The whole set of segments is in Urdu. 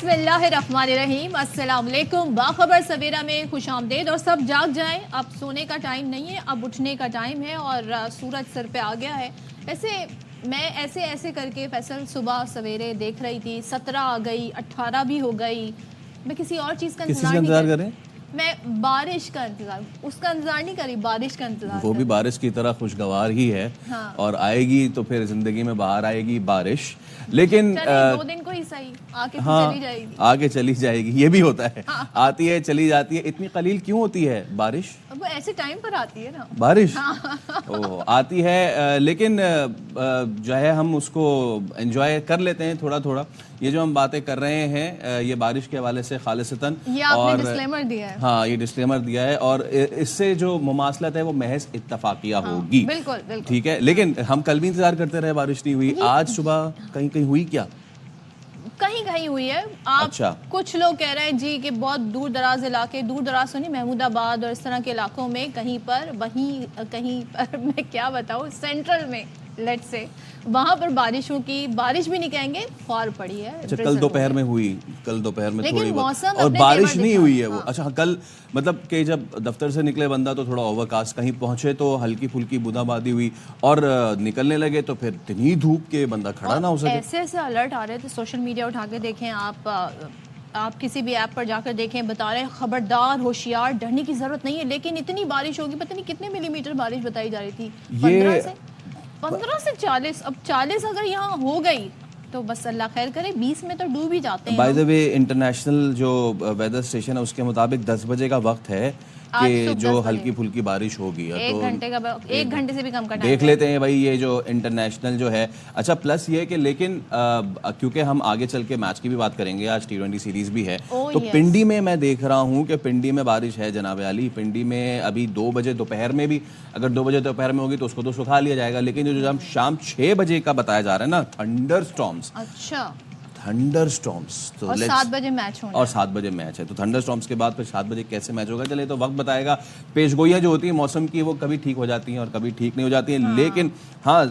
بسم اللہ الرحمن الرحیم، السلام علیکم۔ باخبر سویرا میں خوش آمدید۔ اور سب جاگ جائیں، اب سونے کا ٹائم نہیں ہے، اب اٹھنے کا ٹائم ہے اور سورج سر پہ آ گیا ہے۔ ویسے میں ایسے کر کے فیصل صبح سویرے دیکھ رہی تھی، 17 آ گئی، 18 بھی ہو گئی۔ میں کسی اور چیز کا انتظار کر رہے ہیں، میں بارش کا انتظار، اس کا انتظار نہیں کری، بارش کا انتظار۔ وہ بھی بارش کی طرح خوشگوار ہی ہے اور آئے گی تو پھر زندگی میں باہر آئے گی بارش، لیکن 2 دن کو ہی صحیح چلی جائے گی، آگے چلی جائے گی، یہ بھی ہوتا ہے، آتی ہے چلی جاتی ہے۔ اتنی قلیل کیوں ہوتی ہے بارش؟ وہ ایسے ٹائم پر آتی ہے نا بارش، آتی ہے، لیکن جو ہے ہم اس کو انجوائے کر لیتے ہیں تھوڑا تھوڑا۔ یہ جو ہم باتیں کر رہے ہیں یہ بارش کے حوالے سے خالصتاً، یہ آپ نے ڈسکلیمر دیا ہے۔ ہاں، یہ ڈسکلیمر دیا ہے اور اس سے جو مماثلت ہے وہ محض اتفاقیہ ہوگی، بالکل ٹھیک ہے۔ لیکن ہم کل بھی انتظار کرتے رہے، بارش نہیں ہوئی۔ آج صبح کہیں ہوئی کیا؟ کہیں ہوئی ہے۔ آپ کچھ لوگ کہہ رہے ہیں جی کہ بہت دور دراز علاقے، دور دراز تو نہیں، محمود آباد اور اس طرح کے علاقوں میں کہیں پر میں کیا بتاؤں، سینٹرل میں لیٹ سے وہاں پر بارشوں کی، بارش بھی نہیں کہیں گے، فار پڑی ہے۔ اچھا، کل دوپہر میں ہوئی، کل دوپہر میں تھوڑی بہت، اور اپنے بارش نہیں ہوئی ہے وہ۔ اچھا، کل مطلب کہ جب دفتر سے نکلے بندہ تو تھوڑا اوور کاسٹ، کہیں پہنچے تو ہلکی پھلکی بوندا باندی ہوئی اور نکلنے لگے تو پھر اتنی دھوپ کے بندہ کھڑا نہ ہو سکے۔ ایسے الرٹ آ رہے تھے، سوشل میڈیا اٹھا کے دیکھیں آپ کسی بھی ایپ پر جا کر دیکھیں، بتا رہے ہیں خبردار، ہوشیار، ڈرنے کی ضرورت نہیں ہے۔ لیکن اتنی بارش ہوگی، پتہ نہیں کتنے ملی میٹر بارش بتائی جا رہی تھی، 15 سے 40۔ اب 40 اگر یہاں ہو گئی تو بس اللہ خیر کرے، 20 میں تو ڈوب ہی جاتے ہیں۔ بائی دا وے، انٹرنیشنل جو ویدر اسٹیشن ہے اس کے مطابق 10 بجے کا وقت ہے کہ جو ہلکی پھلکی بارش ہوگی، ایک گھنٹے سے بھی کم کا ٹائم دیکھ لیتے ہیں بھائی یہ جو انٹرنیشنل جو ہے۔ اچھا، پلس یہ کہ لیکن کیونکہ ہم آگے چل کے میچ کی بھی بات کریں گے، آج T20 سیریز بھی ہے، تو پنڈی میں دیکھ رہا ہوں کہ پنڈی میں بارش ہے جناب علی۔ پنڈی میں ابھی 2 بجے دوپہر میں بھی، اگر 2 بجے دوپہر میں ہوگی تو اس کو تو سکھا لیا جائے گا، لیکن جو ہم شام 6 بجے کا بتایا جا رہا ہے نا، تھنڈر سٹارمز، تھنڈر سٹارمز، تو 7 بجے میچ ہونا، اور 7 بجے میچ ہے، تو تھنڈر سٹارمز کے بعد پھر 7 بجے کیسے میچ ہوگا، چلے تو وقت بتائے گا۔ پیش گوئیاں جو ہوتی ہیں موسم کی وہ کبھی ٹھیک ہو جاتی ہیں اور کبھی ٹھیک نہیں ہو جاتی ہیں، لیکن ہاں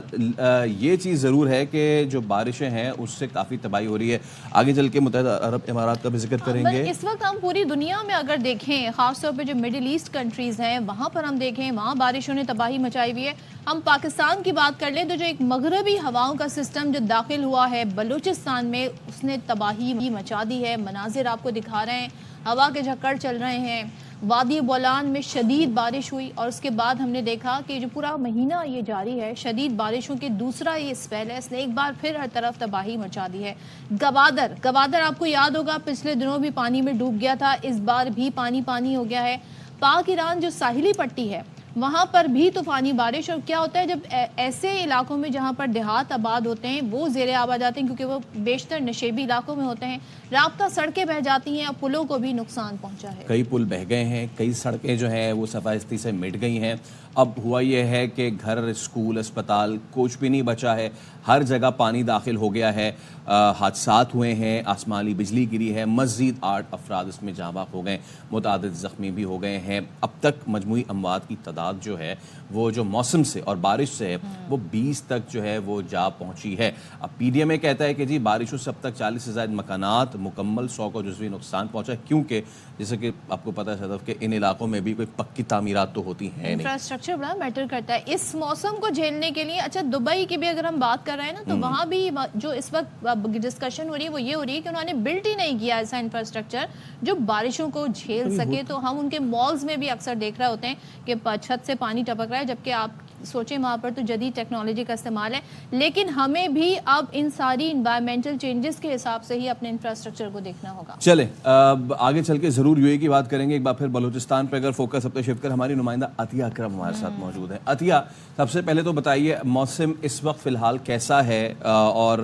یہ چیز ضرور ہے کہ جو بارشیں ہیں اس سے کافی تباہی ہو رہی ہے۔ آگے چل کے متحدہ عرب امارات کا بھی ذکر کریں گے۔ اس وقت ہم پوری دنیا میں اگر دیکھیں، خاص طور پہ جو مڈل ایسٹ کنٹریز ہیں وہاں پر ہم دیکھیں، وہاں بارشوں نے تباہی مچائی ہوئی ہے۔ ہم پاکستان کی بات کر لیں تو جو ایک مغربی ہواؤں کا سسٹم جو داخل ہوا ہے بلوچستان میں، اس نے تباہی مچا دی ہے۔ مناظر آپ کو دکھا رہے ہیں، ہوا کے جھکڑ چل رہے ہیں۔ وادی بولان میں شدید بارش ہوئی اور اس کے بعد ہم نے دیکھا کہ جو پورا مہینہ یہ جاری ہے شدید بارشوں کے دوسرا یہ اسپیل ہے، اس نے ایک بار پھر ہر طرف تباہی مچا دی ہے۔ گوادر آپ کو یاد ہوگا پچھلے دنوں بھی پانی میں ڈوب گیا تھا، اس بار بھی پانی ہو گیا ہے۔ پاک ایران جو ساحلی پٹی ہے وہاں پر بھی طوفانی بارش، اور کیا ہوتا ہے جب ایسے علاقوں میں جہاں پر دیہات آباد ہوتے ہیں وہ زیر آب آ جاتے ہیں کیونکہ وہ بیشتر نشیبی علاقوں میں ہوتے ہیں، رابطہ سڑکیں بہہ جاتی ہیں اور پلوں کو بھی نقصان پہنچا ہے۔ کئی پل بہہ گئے ہیں، کئی سڑکیں جو ہیں وہ صفائستی سے مٹ گئی ہیں۔ اب ہوا یہ ہے کہ گھر، اسکول، اسپتال کچھ بھی نہیں بچا ہے، ہر جگہ پانی داخل ہو گیا ہے۔ حادثات ہوئے ہیں، آسمانی بجلی گری ہے، مزید 8 افراد اس میں جاں بحق ہو گئے، متعدد زخمی بھی ہو گئے ہیں۔ اب تک مجموعی اموات کی تعداد جو ہے وہ جو موسم سے اور بارش سے ہے وہ 20 تک جو ہے وہ جا پہنچی ہے۔ اب پی ڈی ایم اے کہتا ہے کہ جی بارشوں سے اب تک 40 سے زائد مکانات مکمل، 100 کو جزوی نقصان پہنچا ہے، کیونکہ جیسے کہ آپ کو پتہ ہے صدف کہ ان علاقوں میں بھی کوئی پکی تعمیرات تو ہوتی ہیں نہیں، انفراسٹرکچر بڑا میٹر کرتا ہے اس موسم کو جھیلنے کے لیے۔ اچھا، دبئی کی بھی اگر ہم بات کر رہے ہیں نا تو وہاں بھی جو اس وقت ڈسکشن ہو رہی ہے وہ یہ ہو رہی ہے کہ انہوں نے بلٹ ہی نہیں کیا ایسا انفراسٹرکچر جو بارشوں کو جھیل سکے۔ تو ہم ان کے مالز میں بھی اکثر دیکھ رہے ہوتے ہیں کہ چھت سے پانی ٹپک رہا ہے، جبکہ آپ سوچیں وہاں پر تو جدید ٹیکنالوجی کا استعمال ہے، لیکن ہمیں بھی اب ان ساری انوائرمنٹل چینجز کے حساب سے ہی اپنے انفراسٹرکچر کو دیکھنا ہوگا۔ چلیں آگے چل کے ضرور یو اے کی بات کریں گے، ایک بار پھر بلوچستان پہ اگر فوکس اپنے شفٹ کر، ہماری نمائندہ عطیہ اکرم ہمارے ساتھ موجود ہیں۔ عطیہ، سب سے پہلے تو بتائیے موسم اس وقت فی الحال کیسا ہے اور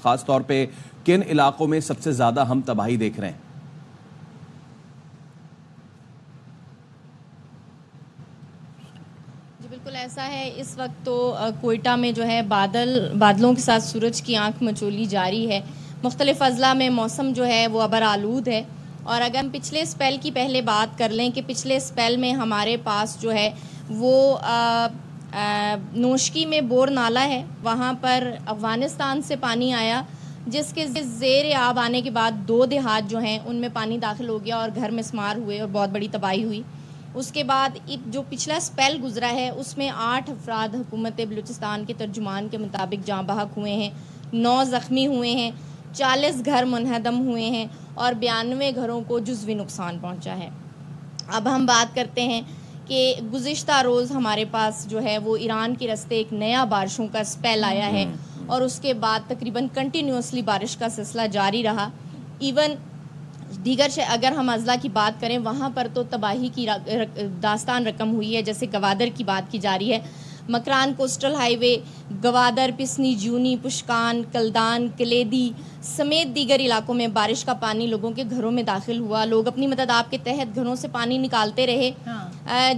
خاص طور پہ کن علاقوں میں سب سے زیادہ ہم تباہی دیکھ رہے ہیں؟ بالکل ایسا ہے، اس وقت تو کوئٹہ میں جو ہے بادلوں کے ساتھ سورج کی آنکھ مچولی جاری ہے۔ مختلف اضلاع میں موسم جو ہے وہ ابر آلود ہے، اور اگر ہم پچھلے اسپیل کی پہلے بات کر لیں کہ پچھلے اسپیل میں ہمارے پاس جو ہے وہ نوشکی میں بور نالہ ہے، وہاں پر افغانستان سے پانی آیا جس کے زیر آب آنے کے بعد 2 دیہات جو ہیں ان میں پانی داخل ہو گیا اور گھر مسمار ہوئے اور بہت بڑی تباہی ہوئی. اس کے بعد جو پچھلا سپیل گزرا ہے اس میں 8 افراد حکومت بلوچستان کے ترجمان کے مطابق جاں بحق ہوئے ہیں, 9 زخمی ہوئے ہیں, 40 گھر منہدم ہوئے ہیں اور 92 گھروں کو جزوی نقصان پہنچا ہے. اب ہم بات کرتے ہیں کہ گزشتہ روز ہمارے پاس جو ہے وہ ایران کے راستے ایک نیا بارشوں کا سپیل آیا ہے اور اس کے بعد تقریباً کنٹینیوسلی بارش کا سلسلہ جاری رہا. ایون دیگر اگر ہم اضلاع کی بات کریں وہاں پر تو تباہی کی داستان رقم ہوئی ہے. جیسے گوادر کی بات کی جا رہی ہے, مکران کوسٹل ہائی وے, گوادر, پسنی, جونی, پشکان, کلدان, کلیدی سمیت دیگر علاقوں میں بارش کا پانی لوگوں کے گھروں میں داخل ہوا. لوگ اپنی مدد آپ کے تحت گھروں سے پانی نکالتے رہے,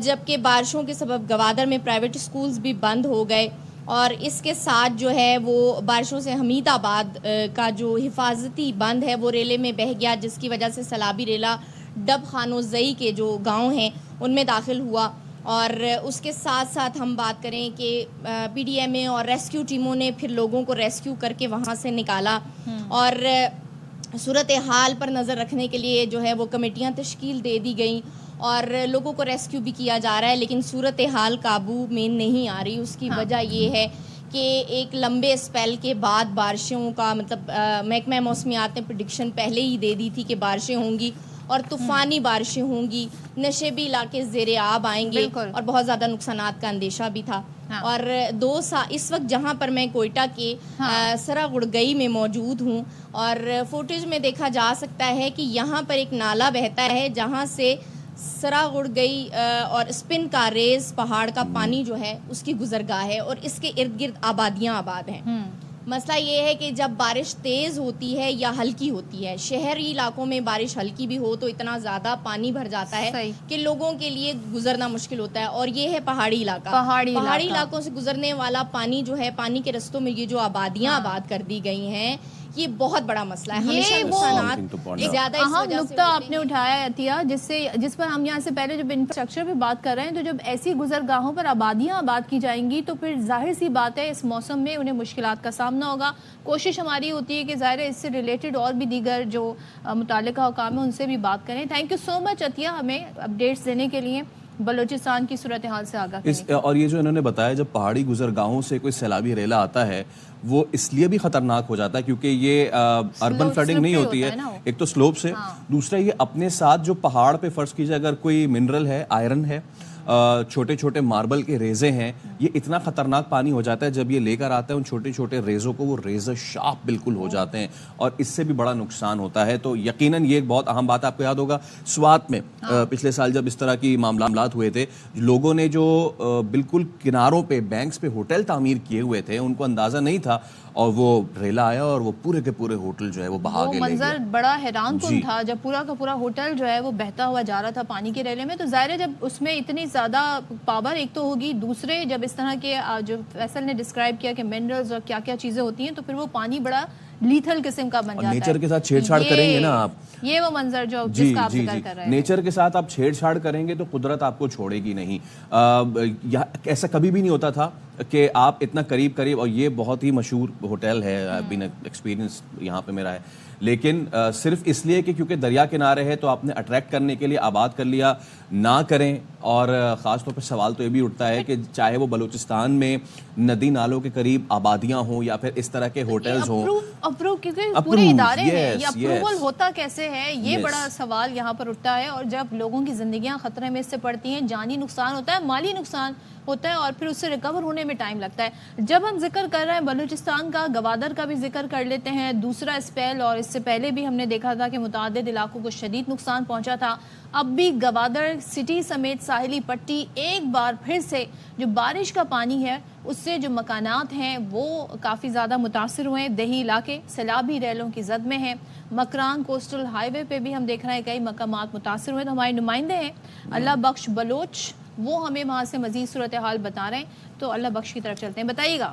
جبکہ بارشوں کے سبب گوادر میں پرائیویٹ اسکولز بھی بند ہو گئے. اور اس کے ساتھ جو ہے وہ بارشوں سے حمید آباد کا جو حفاظتی بند ہے وہ ریلے میں بہہ گیا, جس کی وجہ سے سیلابی ریلا ڈب خانو زئی کے جو گاؤں ہیں ان میں داخل ہوا. اور اس کے ساتھ ساتھ ہم بات کریں کہ پی ڈی ایم اے اور ریسکیو ٹیموں نے پھر لوگوں کو ریسکیو کر کے وہاں سے نکالا اور صورتحال پر نظر رکھنے کے لیے جو ہے وہ کمیٹیاں تشکیل دے دی گئیں اور لوگوں کو ریسکیو بھی کیا جا رہا ہے. لیکن صورتحال قابو میں نہیں آ رہی. اس کی وجہ یہ ہے کہ ایک لمبے اسپیل کے بعد بارشوں کا مطلب محکمہ موسمیات نے پریڈکشن پہلے ہی دے دی تھی کہ بارشیں ہوں گی اور طوفانی بارشیں ہوں گی, نشیبی علاقے زیر آب آئیں گے اور بہت زیادہ نقصانات کا اندیشہ بھی تھا. اور اس وقت جہاں پر میں کوئٹہ کے سرا گڑگئی میں موجود ہوں اور فوٹیج میں دیکھا جا سکتا ہے کہ یہاں پر ایک نالا بہتا ہے جہاں سے سرا گڑگئی اور اسپن کا ریز پہاڑ کا پانی جو ہے اس کی گزرگاہ ہے اور اس کے ارد گرد آبادیاں آباد ہیں. مسئلہ یہ ہے کہ جب بارش تیز ہوتی ہے یا ہلکی ہوتی ہے, شہری علاقوں میں بارش ہلکی بھی ہو تو اتنا زیادہ پانی بھر جاتا ہے کہ لوگوں کے لیے گزرنا مشکل ہوتا ہے. اور یہ ہے پہاڑی علاقہ, پہاڑی علاقوں سے گزرنے والا پانی جو ہے, پانی کے رستوں میں یہ جو آبادیاں آباد کر دی گئی ہیں, یہ بہت بڑا مسئلہ ہے. ہمیشہ نقصانات زیادہ اہم نقطہ آپ نے اٹھایا عطیہ, جس پر ہم یہاں سے پہلے جب انفراسٹرکچر پہ بات کر رہے ہیں تو جب ایسی گزرگاہوں پر آبادیاں آباد کی جائیں گی تو پھر ظاہر سی بات ہے اس موسم میں انہیں مشکلات کا سامنا ہوگا. کوشش ہماری ہوتی ہے کہ ظاہر ہے اس سے ریلیٹڈ اور بھی دیگر جو متعلقہ حکام ہیں ان سے بھی بات کریں. تھینک یو سو مچ عطیہ ہمیں اپڈیٹس دینے کے لیے, بلوچستان کی صورتحال سے آگاہ کرنے. اور یہ جو انہوں نے بتایا جب پہاڑی گزرگاہوں سے کوئی سیلابی ریلا آتا ہے وہ اس لیے بھی خطرناک ہو جاتا ہے کیونکہ یہ اربن فلڈنگ نہیں ہوتی ہے, ایک تو سلوپ سے, دوسرا یہ اپنے ساتھ جو پہاڑ پہ فرض کیجئے اگر کوئی منرل ہے, آئرن ہے, چھوٹے چھوٹے ماربل کے ریزے ہیں, یہ اتنا خطرناک پانی ہو جاتا ہے جب یہ لے کر آتا ہے ان چھوٹے چھوٹے ریزوں کو, وہ ریزر شارپ بالکل ہو جاتے ہیں اور اس سے بھی بڑا نقصان ہوتا ہے. تو یقیناً یہ ایک بہت اہم بات آپ کو یاد ہوگا سوات میں پچھلے سال جب اس طرح کی معاملات ہوئے تھے, لوگوں نے جو بالکل کناروں پہ بینکس پہ ہوٹل تعمیر کیے ہوئے تھے ان کو اندازہ نہیں تھا اور وہ ریلا آیا اور وہ پورے کے پورے ہوٹل جو ہے وہ بہا کے لے گیا. منظر بڑا حیران کن تھا جب پورا کا پورا ہوٹل جو ہے وہ بہتا ہوا جا رہا تھا پانی کے ریلے میں. تو ظاہر ہے جب اس میں اتنی زیادہ پاور ایک تو ہوگی, دوسرے جب اس طرح کے جو فیصل نے ڈسکرائب کیا کہ منرلز اور کیا کیا چیزیں ہوتی ہیں تو پھر وہ پانی بڑا لیتھل قسم کا بن جاتا ہے. نیچر کے ساتھ چھیڑ چھاڑ کریں گے نا آپ, یہ وہ منظر جو جس کا آپ ذکر کر رہے ہیں, نیچر کے ساتھ آپ چھیڑ چھاڑ کریں گے تو قدرت آپ کو چھوڑے گی نہیں. ایسا کبھی بھی نہیں ہوتا تھا کہ آپ اتنا قریب, اور یہ بہت ہی مشہور ہوٹل ہے, ایکسپیرینس یہاں پہ میرا ہے, لیکن صرف اس لیے کہ کیونکہ دریا کنارے ہے تو آپ نے اٹریکٹ کرنے کے لیے آباد کر لیا, نہ کریں. اور خاص طور پہ سوال تو یہ بھی اٹھتا ہے کہ چاہے وہ بلوچستان میں ندی نالوں کے قریب آبادیاں ہوں یا پھر اس طرح کے ہوٹلز ہوں, اپروو کیونکہ پورے ادارے ہیں, یہ اپروول ہوتا کیسے ہے, یہ بڑا سوال یہاں پر اٹھتا ہے. اور جب لوگوں کی زندگیاں خطرے میں اس سے پڑتی ہیں, جانی نقصان ہوتا ہے, مالی نقصان ہوتا ہے اور پھر اس سے ریکور ہونے میں ٹائم لگتا ہے. جب ہم ذکر کر رہے ہیں بلوچستان کا, گوادر کا بھی ذکر کر لیتے ہیں, دوسرا اسپیل, اور اس سے پہلے بھی ہم نے دیکھا تھا کہ متعدد علاقوں کو شدید نقصان پہنچا تھا. اب بھی گوادر سٹی سمیت ساحلی پٹی ایک بار پھر سے جو بارش کا پانی ہے اس سے جو مکانات ہیں وہ کافی زیادہ متاثر ہوئے ہیں. دیہی علاقے سیلابی ریلوں کی زد میں ہیں. مکران کوسٹل ہائی وے پہ بھی ہم دیکھ رہے ہیں کئی مقامات متاثر ہوئے. تو ہمارے نمائندے ہیں اللہ بخش بلوچ, وہ ہمیں وہاں سے مزید صورتحال بتا رہے ہیں. تو اللہ بخش کی طرف چلتے ہیں, بتائیے گا.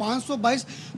522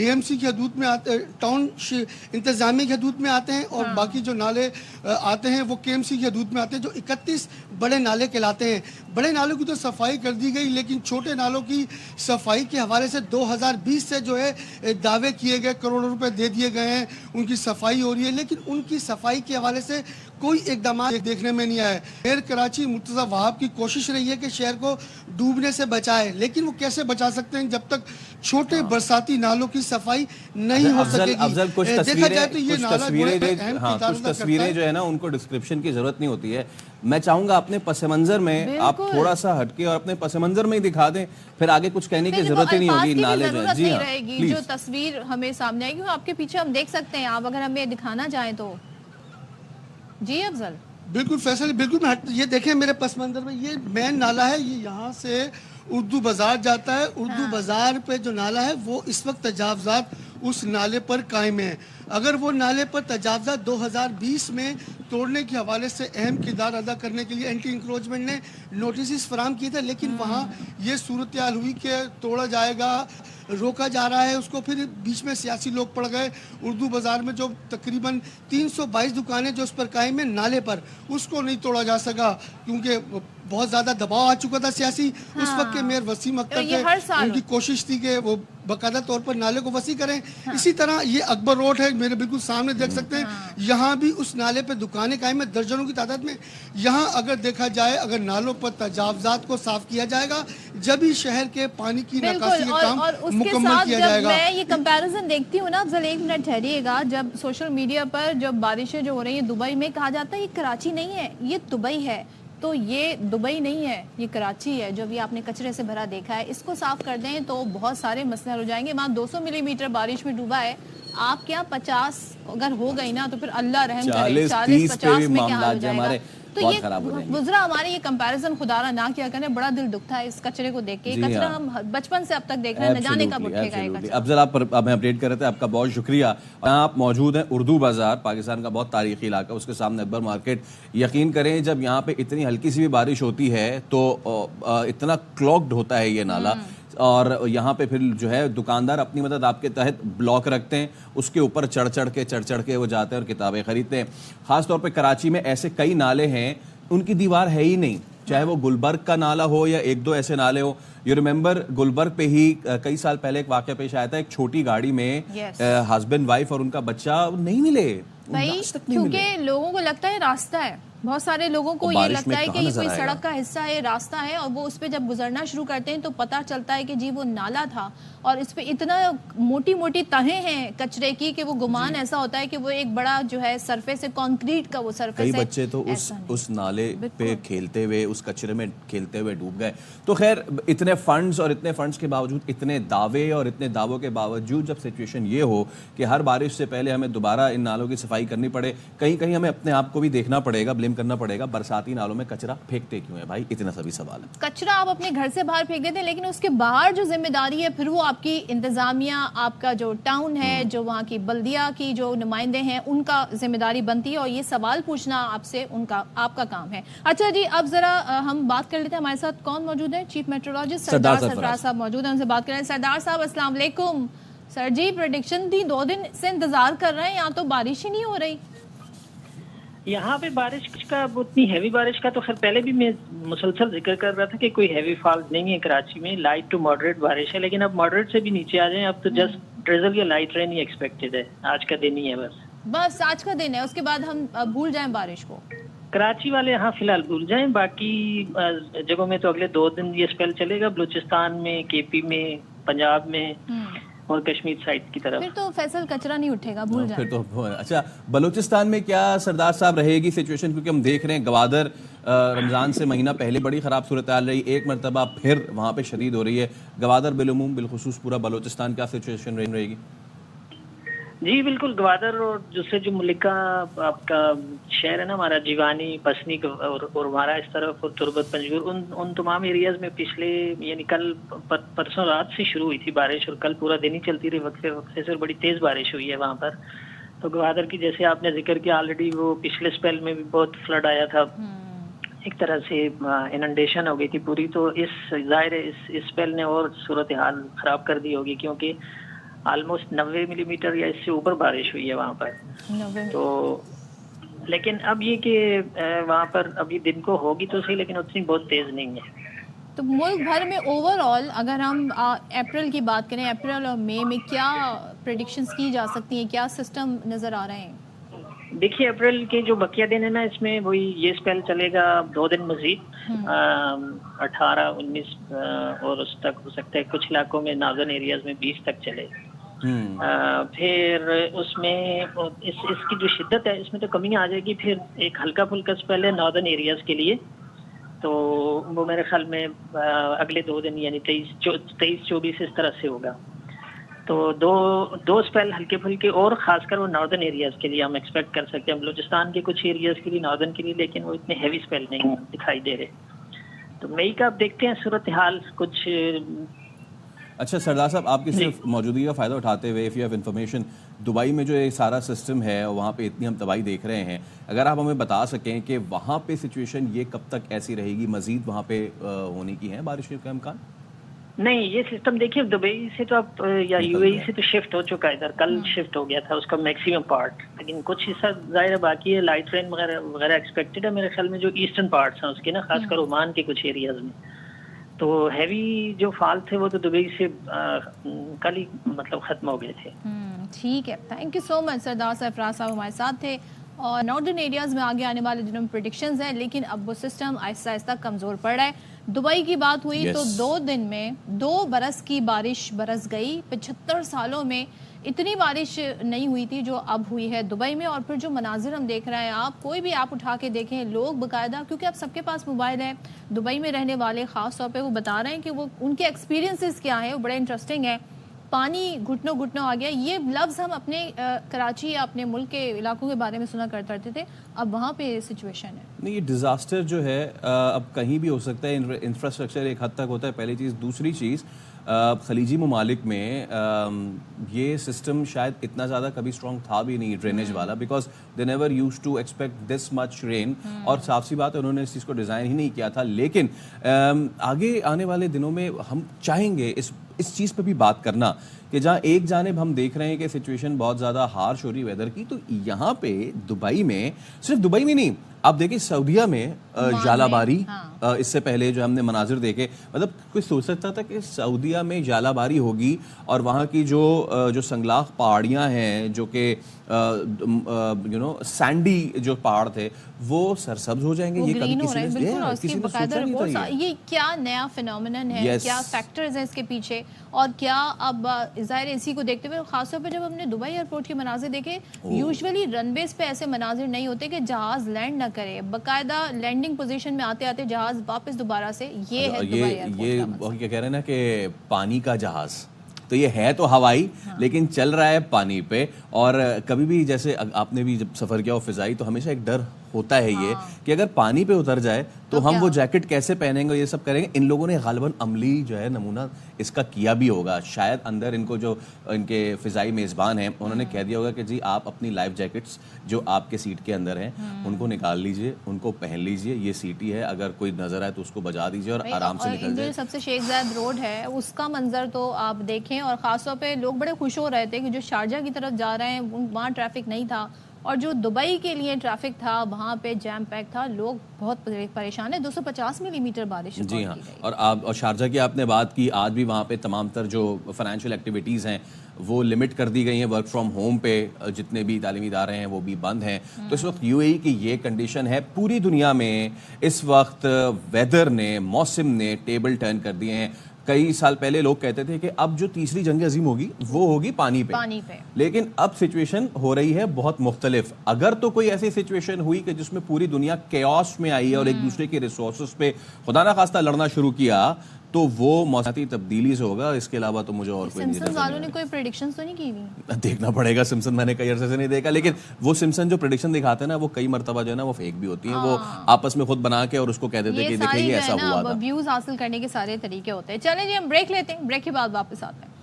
DMC کی حدود میں آتے ٹاؤن انتظامیہ کی حدود میں آتے ہیں اور باقی جو نالے آتے ہیں وہ KMC کی حدود میں آتے ہیں جو 31 بڑے نالے کہلاتے ہیں. بڑے نالوں کی تو صفائی کر دی گئی لیکن چھوٹے نالوں کی صفائی کے حوالے سے 2020 سے جو ہے دعوے کیے گئے, کروڑوں روپے دے دیے گئے ہیں, ان کی صفائی ہو رہی ہے لیکن ان کی صفائی کے حوالے سے کوئی اقدامات دیکھنے میں نہیں آئے. میئر کراچی مرتضیٰ وہاب کی کوشش رہی ہے کہ شہر کو ڈوبنے سے بچائے, لیکن وہ کیسے بچا سکتے ہیں جب تک چھوٹے برساتی نالوں کی صفائی نہیں ہو سکے گی. افضل کچھ دیکھا جائے تو یہ کچھ تصویریں جو ہے نا ان کو ڈسکرپشن کی ضرورت نہیں ہوتی ہے. میں چاہوں گا اپنے پس منظر میں آپ تھوڑا سا ہٹ کے اور اپنے پس منظر میں ہی دکھا دیں, پھر آگے کچھ کہنے کی ضرورت ہی نہیں ہوگی. نالے جو ہے جی ہاں جو تصویر ہمیں سامنے آئے گی وہ آپ کے پیچھے ہم دیکھ سکتے ہیں, آپ اگر ہمیں دکھانا چاہیں تو. جی افضل. بالکل فیصل, بالکل یہ دیکھیں میرے پس منظر میں یہ مین نالا ہے, یہ یہاں سے اردو بازار جاتا ہے. اردو بازار پہ جو نالا ہے وہ اس وقت تجاوزات اس نالے پر قائم ہیں. اگر وہ نالے پر تجاوزات 2020 میں توڑنے کے حوالے سے اہم کردار ادا کرنے کے لیے اینٹی انکروچمنٹ نے نوٹسز فراہم کیے تھے, لیکن وہاں یہ صورتحال ہوئی کہ توڑا جائے گا, روکا جا رہا ہے اس کو. پھر بیچ میں سیاسی لوگ پڑ گئے. اردو بازار میں جو تقریباً 322 دکانیں جو اس پر قائم ہیں نالے پر, اس کو نہیں توڑا جا سکا کیونکہ بہت زیادہ دباؤ آ چکا تھا سیاسی. اس وقت کے میئر وسیم اختر تھے, ان کی کوشش تھی کہ وہ باقاعدہ طور پر نالے کو وسیع کریں. اسی طرح یہ اکبر روڈ ہے, میرے بالکل سامنے دیکھ سکتے ہیں, یہاں بھی اس نالے پہ دکانیں قائم ہیں درجنوں کی تعداد میں. یہاں اگر دیکھا جائے اگر نالوں پر تجاوزات کو صاف کیا جائے گا جب ہی شہر کے پانی کی نکاسی کا کام مکمل کیا جائے گا. میں یہ کمپیریزن دیکھتی ہوں نا افضل, ایک منٹ ٹھہریے گا. جب سوشل میڈیا پر جب بارشیں جو ہو رہی ہیں دبئی میں, کہا جاتا ہے یہ کراچی نہیں ہے یہ دبئی ہے, تو یہ دبئی نہیں ہے یہ کراچی ہے. جو بھی آپ نے کچرے سے بھرا دیکھا ہے اس کو صاف کر دیں تو بہت سارے مسئلے ہو جائیں گے. وہاں 200 ملی میٹر بارش میں ڈوبا ہے, آپ کیا 50 اگر ہو گئی نا تو پھر اللہ رحم کرے, 40-50 میں کیا ہو جائے گا. تو یہ گزرا ہمارے یہ کمپیریزن خدا رہا نہ کیا کریں, بڑا دل دکھتا ہے اس کچرے کو دیکھ کے. کچرا ہم بچپن سے اب تک دیکھ رہے ہیں, نہ جانے کب اٹھے گا یہ کچرا. افضل آپ ہمیں اپڈیٹ کر رہے تھے, آپ کا بہت شکریہ. آپ موجود ہیں اردو بازار, پاکستان کا بہت تاریخی علاقہ, اس کے سامنے اکبر مارکیٹ. یقین کریں جب یہاں پہ اتنی ہلکی سی بھی بارش ہوتی ہے تو اتنا کلوکڈ ہوتا ہے یہ نالا, اور یہاں پہ پھر جو ہے دکاندار اپنی مدد آپ کے تحت بلاک رکھتے ہیں, اس کے اوپر چڑھ چڑھ کے وہ جاتے ہیں اور کتابیں خریدتے ہیں. خاص طور پہ کراچی میں ایسے کئی نالے ہیں ان کی دیوار ہے ہی نہیں, چاہے وہ گلبرگ کا نالا ہو یا ایک دو ایسے نالے ہو. یو ریممبر گلبرگ پہ ہی کئی سال پہلے ایک واقعہ پیش آیا تھا, ایک چھوٹی گاڑی میں ہسبینڈ وائف اور ان کا بچہ نہیں ملے. کیونکہ لوگوں کو لگتا ہے راستہ ہے, بہت سارے لوگوں کو یہ لگتا ہے کہ یہ کوئی سڑک کا حصہ ہے, راستہ ہے, اور وہ اس پہ جب گزرنا شروع کرتے ہیں تو پتہ چلتا ہے کہ جی وہ نالا تھا اور اس پہ اتنا موٹی موٹی تہیں ہیں کچرے کی کہ وہ گمان ایسا ہوتا ہے کہ وہ ایک بڑا جو ہے سرفیس ہے, کنکریٹ کا وہ سرفیس ہے. کئی بچے تو اس نالے پہ کھیلتے ہوئے, اس کچرے میں کھیلتے ہوئے ڈوب گئے. تو خیر اتنے فنڈز اور اتنے فنڈز کے باوجود, اتنے دعوے اور اتنے دعووں کے باوجود جب سچویشن یہ ہو کہ ہر بارش سے پہلے ہمیں دوبارہ ان نالوں کی صفائی کرنی پڑے, کہیں ہمیں اپنے آپ کو بھی دیکھنا پڑے گا, بلیم کرنا پڑے گا, برساتی نالوں میں کچرا پھینکتے کیوں ہے بھائی, اتنا سبھی سوال ہے. کچرا آپ اپنے گھر سے باہر پھینک دیتے ہیں, لیکن اس کے باہر جو ذمہ داری ہے پھر وہ آپ کی انتظامیہ, آپ کا جو ٹاؤن ہے, جو وہاں کی بلدیہ کی جو نمائندے ہیں ان کا ذمہ داری بنتی ہے, اور یہ سوال پوچھنا آپ سے آپ کا کام ہے. اچھا جی, اب ذرا ہم بات کر لیتے ہیں, ہمارے ساتھ کون موجود ہے, چیف میٹرولوجسٹ سردار سرفراز صاحب موجود ہیں, ان سے بات کریں. سردار صاحب السلام علیکم. سر جی پریڈکشن تھی, 2 دن سے انتظار کر رہے ہیں, یہاں تو بارش ہی نہیں ہو رہی. یہاں پہ بارش کا اتنی ہیوی بارش کا تو خیر پہلے بھی میں مسلسل ذکر کر رہا تھا کہ کوئی ہیوی فال نہیں ہے کراچی میں, لائٹ ٹو ماڈریٹ بارش ہے, لیکن اب ماڈریٹ سے بھی نیچے آ جائیں, اب تو جسٹ ڈریزل یا لائٹ رین ہی ایکسپیکٹڈ ہے. آج کا دن ہی ہے بس آج کا دن ہے, اس کے بعد ہم بھول جائیں بارش کو. کراچی والے ہاں فی الحال بھول جائیں, باقی جگہوں میں تو اگلے 2 دن یہ اسپیل چلے گا, بلوچستان میں, KP میں, پنجاب میں اور کشمیر سائڈ کی طرف. پھر تو فیصل کچرا نہیں اٹھے گا, بھول جائیں. پھر تو اچھا, بلوچستان میں کیا سردار صاحب رہے گی سچویشن, کیونکہ ہم دیکھ رہے ہیں گوادر رمضان سے مہینہ پہلے بڑی خراب صورتحال رہی, ایک مرتبہ پھر وہاں پہ شدید ہو رہی ہے. گوادر بالعموم بالخصوص پورا بلوچستان کیا سچویشن رہے گی؟ جی بالکل, گوادر اور دوسرے جو ملکہ آپ کا شہر ہے نا ہمارا, جیوانی, پسنی اور ہمارا اس طرف, اور تربت, پنجگور, ان تمام ایریاز میں پچھلے یعنی کل پرسوں رات سے شروع ہوئی تھی بارش, اور کل پورا دن ہی چلتی رہی وقفے سے, اور بڑی تیز بارش ہوئی ہے وہاں پر. تو گوادر کی جیسے آپ نے ذکر کیا آلریڈی, وہ پچھلے اسپیل میں بھی بہت فلڈ آیا تھا, ایک طرح سے اننڈیشن ہو گئی تھی پوری. تو اس ظاہر ہے اس اسپیل نے اور صورتحال خراب کر دی ہوگی, کیونکہ آلموسٹ 90 ملی میٹر یا اس سے اوپر بارش ہوئی ہے وہاں پر. تو لیکن اب یہ کہ وہاں پر ابھی دن کو ہوگی تو صحیح لیکن اتنی بہت تیز نہیں ہے. تو ملک بھر میں اوور آل اگر ہم اپریل کی بات کریں، اپریل اور مئی میں کیا پریڈکشنز کی جا سکتی ہیں، کیا سسٹم نظر آ رہے ہیں؟ دیکھیے اپریل کے جو بقیہ دن ہے نا اس میں وہی یہ اسپیل چلے گا 2 دن مزید 18 19 اور اس تک ہو سکتا ہے کچھ علاقوں میں ناردرن ایریاز میں 20 تک چلے. پھر اس میں اس کی جو شدت ہے اس میں تو کمی آ جائے گی. پھر ایک ہلکا پھلکا اسپیل ہے ناردرن ایریاز کے لیے، تو وہ میرے خیال میں اگلے 2 دن یعنی 23-24 اس طرح سے ہوگا. تو دو اسپیل ہلکے پھلکے اور خاص کر وہ ناردرن ایریاز کے لیے ہم ایکسپیکٹ کر سکتے ہیں، بلوچستان کے کچھ ایریاز کے لیے ناردرن کے لیے، لیکن وہ اتنے ہیوی اسپیل نہیں دکھائی دے رہے. تو مئی کا اب دیکھتے ہیں صورتحال کچھ. اچھا سردار صاحب، آپ کی صرف موجودگی کا فائدہ اٹھاتے ہوئے if you have information, Dubai میں جو یہ سارا سسٹم ہے وہاں پہ اتنی ہم تباہی دیکھ رہے ہیں، اگر آپ ہمیں بتا سکیں کہ وہاں پہ سچویشن یہ کب تک ایسی رہے گی، مزید وہاں پہ ہونے کی ہے بارش کا امکان؟ نہیں، یہ سسٹم دیکھیے دبئی سے تو اب یا یو اے ای سے تو شفٹ ہو چکا ہے، ادھر کل شفٹ ہو گیا تھا اس کا میکسیمم پارٹ، لیکن کچھ حصہ ظاہر ہے باقی ہے. لائٹ رین وغیرہ ایکسپیکٹڈ ہے میرے خیال میں جو ایسٹرن پارٹس ہیں اس کے نا، خاص کر عمان کے کچھ ایریاز میں. تو ہیوی جو فال تھے وہ تو دبئی سے کل ہی مطلب ختم ہو گئے تھے. ٹھیک ہے، تھینک یو سو مچ سردار سرفراز صاحب ہمارے ساتھ تھے. اور نارڈرن ایریاز میں آگے آنے والے دنوں میں پریڈکشنز ہیں، لیکن اب وہ سسٹم آہستہ آہستہ کمزور پڑ رہا ہے. دبئی کی بات ہوئی تو 2 دن میں 2 برس کی بارش برس گئی. 75 سالوں میں اتنی بارش نہیں ہوئی تھی جو اب ہوئی ہے دبئی میں. اور پھر جو مناظر ہم دیکھ رہے ہیں، آپ کوئی بھی آپ اٹھا کے دیکھیں، لوگ باقاعدہ، کیونکہ اب سب کے پاس موبائل ہے، دبئی میں رہنے والے خاص طور پہ وہ بتا رہے ہیں کہ وہ ان کے ایکسپیرینسز کیا ہیں، وہ بڑے انٹرسٹنگ ہیں. پانی گھٹنوں گھٹنوں آ گیا. یہ لفظ ہم اپنے کراچی یا اپنے ملک کے علاقوں کے بارے میں سنا کرتے تھے، اب وہاں پہ سچویشن ہے. نہیں، یہ ڈیزاسٹر جو ہے اب کہیں بھی ہو سکتا ہے. انفراسٹرکچر ایک حد تک ہوتا ہے، پہلی چیز. دوسری چیز، خلیجی ممالک میں یہ سسٹم شاید اتنا زیادہ کبھی اسٹرانگ تھا بھی نہیں ڈرینیج والا، because they never used to expect this much rain. اور صاف سی بات ہے انہوں نے اس چیز کو ڈیزائن ہی نہیں کیا تھا. لیکن آگے آنے والے دنوں میں ہم چاہیں گے اس چیز پہ بھی بات کرنا کہ جہاں ایک جانب ہم دیکھ رہے ہیں کہ سچویشن بہت زیادہ ہارش ہو رہی ویدر کی، تو یہاں پہ دبئی میں، صرف دبئی میں نہیں، آپ دیکھیں سعودیہ میں ژالہ باری، اس سے پہلے جو ہم نے مناظر دیکھے، مطلب کوئی سوچ سکتا تھا کہ سعودیہ میں ژالہ باری ہوگی اور وہاں کی جو سنگلاخ پہاڑیاں ہیں، جو کہ سینڈی جو پہاڑ تھے، وہ سرسبز ہو جائیں گے. یہ کبھی کسی نے سوچا نہیں تھا. یہ کیا نیا فینومینن ہے، کیا فیکٹرز ہیں اس کے پیچھے، اور کیا اب ظاہر اسی کو دیکھتے ہوئے خاص طور پہ جب ہم نے دبئی ایئرپورٹ کے مناظر دیکھے، یوزولی رن ویز پہ ایسے مناظر نہیں ہوتے کہ جہاز لینڈ نہ کرے، باقاعدہ لینڈنگ پوزیشن میں آتے آتے جہاز واپس دوبارہ سے. یہ ہے دبئی ایئرپورٹ کا کیا کہہ رہے ہیں نا کہ پانی کا جہاز، تو یہ ہے تو ہوائی لیکن چل رہا ہے پانی پہ. اور کبھی بھی جیسے آپ نے بھی جب سفر کیا ہو فضائی، تو ہمیشہ ایک ڈر ہوتا ہے یہ کہ اگر پانی پہ اتر جائے تو ہم وہ جیکٹ کیسے پہنیں گے، یہ سب کریں گے. ان لوگوں نے غالباً عملی جو ہے نمونہ اس کا کیا بھی ہوگا. شاید اندر ان کو جو ان کے فضائی میزبان ہیں انہوں نے کہہ دیا ہوگا کہ جی آپ اپنی لائف جیکٹس جو آپ کے سیٹ کے اندر ہیں ان کو نکال لیجئے، ان کو پہن لیجئے. یہ سیٹی ہے، اگر کوئی نظر آئے تو اس کو بجا دیجئے اور آرام سے نکل جائے. سب سے شیخ زاید روڈ ہے، اس کا منظر تو آپ دیکھیں. اور خاص طور پہ لوگ بڑے خوش ہو رہے تھے کہ جو شارجہ کی طرف جا رہے ہیں وہاں ٹریفک نہیں تھا، اور جو دبئی کے لیے ٹریفک تھا وہاں پہ جیم پیک تھا. لوگ بہت پریشان ہیں. 250 ملی میٹر بارش. جی ہاں. اور شارجہ کی آپ نے بات کی، آج بھی وہاں پہ تمام تر جو فائنینشیل ایکٹیویٹیز ہیں وہ لمٹ کر دی گئی ہیں. ورک فرام ہوم پہ جتنے بھی تعلیمی ادارے ہیں وہ بھی بند ہیں. تو اس وقت یو اے ای کی یہ کنڈیشن ہے. پوری دنیا میں اس وقت ویدر نے، موسم نے ٹیبل ٹرن کر دیے ہیں. کئی سال پہلے لوگ کہتے تھے کہ اب جو تیسری جنگ عظیم ہوگی وہ ہوگی پانی پہ، لیکن اب سچویشن ہو رہی ہے بہت مختلف. اگر تو کوئی ایسی سچویشن ہوئی کہ جس میں پوری دنیا کیوس میں آئی اور ایک دوسرے کے ریسورسز پہ خدا نہ خواستہ لڑنا شروع کیا، تو وہ موسمیاتی تبدیلی سے ہوگا. اس کے علاوہ تو مجھے اور کوئی نہیں. سمسن والوں نے کوئی پریڈکشنز تو نہیں کی ہوئی؟ دیکھنا پڑے گا. سمسن میں نے کئی عرصے سے نہیں دیکھا، لیکن وہ سمسن جو پریڈکشن دکھاتے ہیں نا، وہ کئی مرتبہ جو ہے نا وہ فیک بھی ہوتی ہیں. وہ آپس میں خود بنا کے اور اس کو کہہ دیتے کہ دیکھیں یہ ایسا ہوا تھا. ویوز حاصل کرنے کے سارے طریقے ہوتے ہیں. چلیں جی ہم بریک لیتے ہیں، بریک کے بعد واپس آتے ہیں.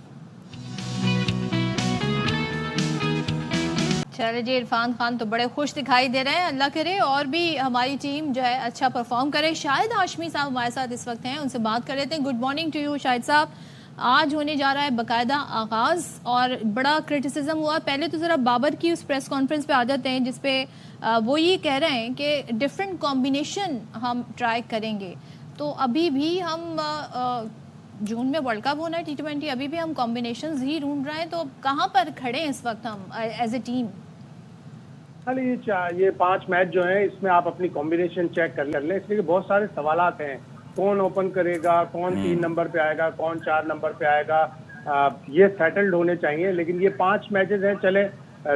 چلے جی، عرفان خان تو بڑے خوش دکھائی دے رہے ہیں. اللہ کرے اور بھی ہماری ٹیم جو ہے اچھا پرفارم کرے. شاہد ہاشمی صاحب ہمارے ساتھ اس وقت ہیں، ان سے بات کر لیتے ہیں. گڈ مارننگ ٹو یو شاہد صاحب. آج ہونے جا رہا ہے باقاعدہ آغاز اور بڑا کرٹیسزم ہوا. پہلے تو ذرا بابر کی اس پریس کانفرنس پہ آ جاتے ہیں جس پہ وہ یہ کہہ رہے ہیں کہ ڈفرینٹ کمبینیشن ہم ٹرائی کریں گے. تو ابھی بھی ہم جون میں ورلڈ کپ ہونا ہے T20, ابھی بھی ہم کمبینیشنز ہی ڈھونڈ رہے ہیں. تو کہاں پر کھڑے ہیں اس وقت ہم ایز اے ٹیم؟ یہ 5 میچ جو ہیں اس میں آپ اپنی کمبینیشن چیک کر لیں, اس لیے کہ بہت سارے سوالات ہیں. کون اوپن کرے گا, کون 3 نمبر پہ آئے گا, کون 4 نمبر پہ آئے گا, یہ سیٹلڈ ہونے چاہیے. لیکن یہ 5 میچز ہیں, چلے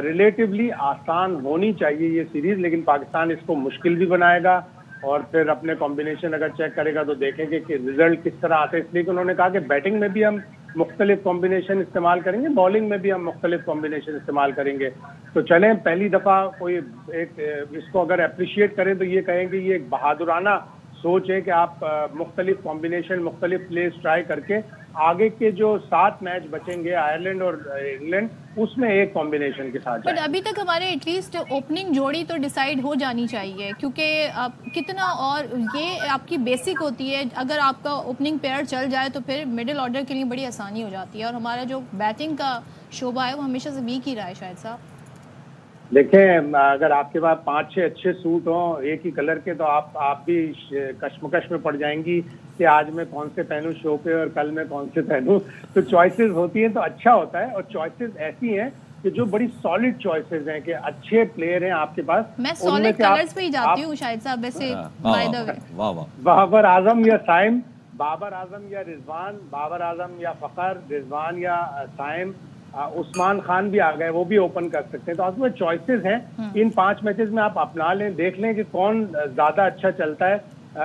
ریلیٹیولی آسان ہونی چاہیے یہ سیریز, لیکن پاکستان اس کو مشکل بھی بنائے گا اور پھر اپنے کمبینیشن اگر چیک کرے گا تو دیکھیں گے کہ رزلٹ کس طرح آتے ہیں. اس لیے کہ انہوں نے کہا کہ بیٹنگ میں بھی ہم مختلف کمبینیشن استعمال کریں گے, بالنگ میں بھی ہم مختلف کمبینیشن استعمال کریں گے. تو چلیں پہلی دفعہ کوئی ایک اس کو اگر اپریشیٹ کریں تو یہ کہیں گے یہ ایک بہادرانہ سوچ ہے کہ آپ مختلف کمبینیشن, مختلف پلیز ٹرائی کر کے آگے کے جو 7 میچ بچیں گے آئرلینڈ اور انگلینڈ, اس میں ایک کمبینیشن کے ساتھ جائیں. بٹ ابھی تک ہمارے ایٹ لیسٹ اوپننگ جوڑی تو ڈیسائیڈ ہو جانی چاہیے, کیونکہ کتنا, اور یہ آپ کی بیسک ہوتی ہے. اگر آپ کا اوپننگ پیئر چل جائے تو پھر مڈل آرڈر کے لیے بڑی آسانی ہو جاتی ہے, اور ہمارا جو بیٹنگ کا شعبہ ہے وہ ہمیشہ سے ویک ہی رہا ہے. شاید صاحب دیکھیں, اگر آپ کے پاس 5-6 اچھے سوٹ ہوں ایک ہی کلر کے تو آپ بھی کشمکش میں پڑ جائیں گی کہ آج میں کون سے پہنوں شو پہ اور کل میں کون سے پہنوں. تو چوائسیز ہوتی ہیں تو اچھا ہوتا ہے, اور چوائسیز ایسی ہیں کہ جو بڑی سالڈ چوائسیز ہیں کہ اچھے پلیئر ہیں آپ کے پاس. میں سالڈ کلرز پہ ہی جاتی ہوں شاید صاحب ویسے. بائی دا وے بابر اعظم یا سائم, بابر اعظم یا رضوان, بابر اعظم یا فخر, رضوان یا سائم, عثمان خان بھی آ گئے, وہ بھی اوپن کر سکتے ہیں. تو آپ میں چوائسیز ہیں, ان 5 میچز میں آپ اپنا لیں, دیکھ لیں کہ کون زیادہ اچھا چلتا ہے.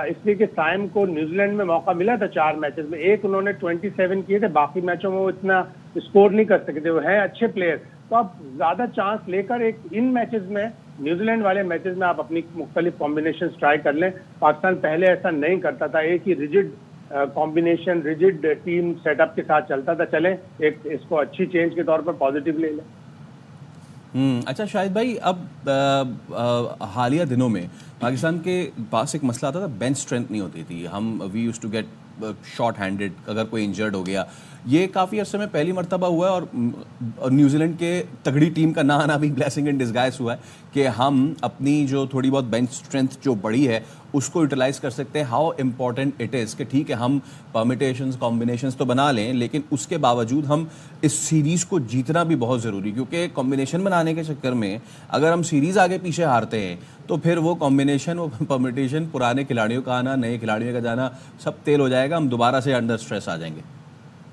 اس لیے کہ سائم کو نیوزی لینڈ میں موقع ملا تھا 4 میچز میں, ایک انہوں نے 27 کیے تھے, باقی میچوں میں وہ اتنا اسکور نہیں کر سکتے. وہ ہیں اچھے پلیئر, تو آپ زیادہ چانس لے کر ایک ان میچز میں, نیوزی لینڈ والے میچز میں آپ اپنی مختلف کمبینیشن ٹرائی کر لیں. پاکستان پہلے ایسا نہیں کرتا تھا, ایک ہی rigid combination, rigid team set up کے ساتھ چلتا تھا. چلیں ایک اس کو اچھی چینج کے طور پر پازیٹیو لے لیں. اچھا شاہد بھائی, اب حالیہ دنوں میں پاکستان کے پاس ایک مسئلہ آتا تھا, بینچ اسٹرینتھ نہیں ہوتی تھی. ہم we use to get short handed اگر کوئی انجرڈ ہو گیا. یہ کافی عرصے میں پہلی مرتبہ ہوا ہے, اور نیوزی لینڈ کے تگڑی ٹیم کا نہ آنا بھی بلیسنگ ان ڈسگائز ہوا ہے کہ ہم اپنی جو تھوڑی بہت بینچ اسٹرینتھ جو بڑی ہے اس کو یوٹیلائز کر سکتے ہیں. ہاؤ امپورٹنٹ اٹ از کہ ٹھیک ہے ہم پرمیٹیشنز کمبینیشنز تو بنا لیں, لیکن اس کے باوجود ہم اس سیریز کو جیتنا بھی بہت ضروری, کیونکہ کمبینیشن بنانے کے چکر میں اگر ہم سیریز آگے پیچھے ہارتے ہیں تو پھر وہ کمبینیشن, وہ پرمیٹیشن, پرانے کھلاڑیوں کا آنا, نئے کھلاڑیوں کا جانا, سب تیل ہو جائے گا, ہم دوبارہ سے انڈر اسٹریس آ جائیں گے.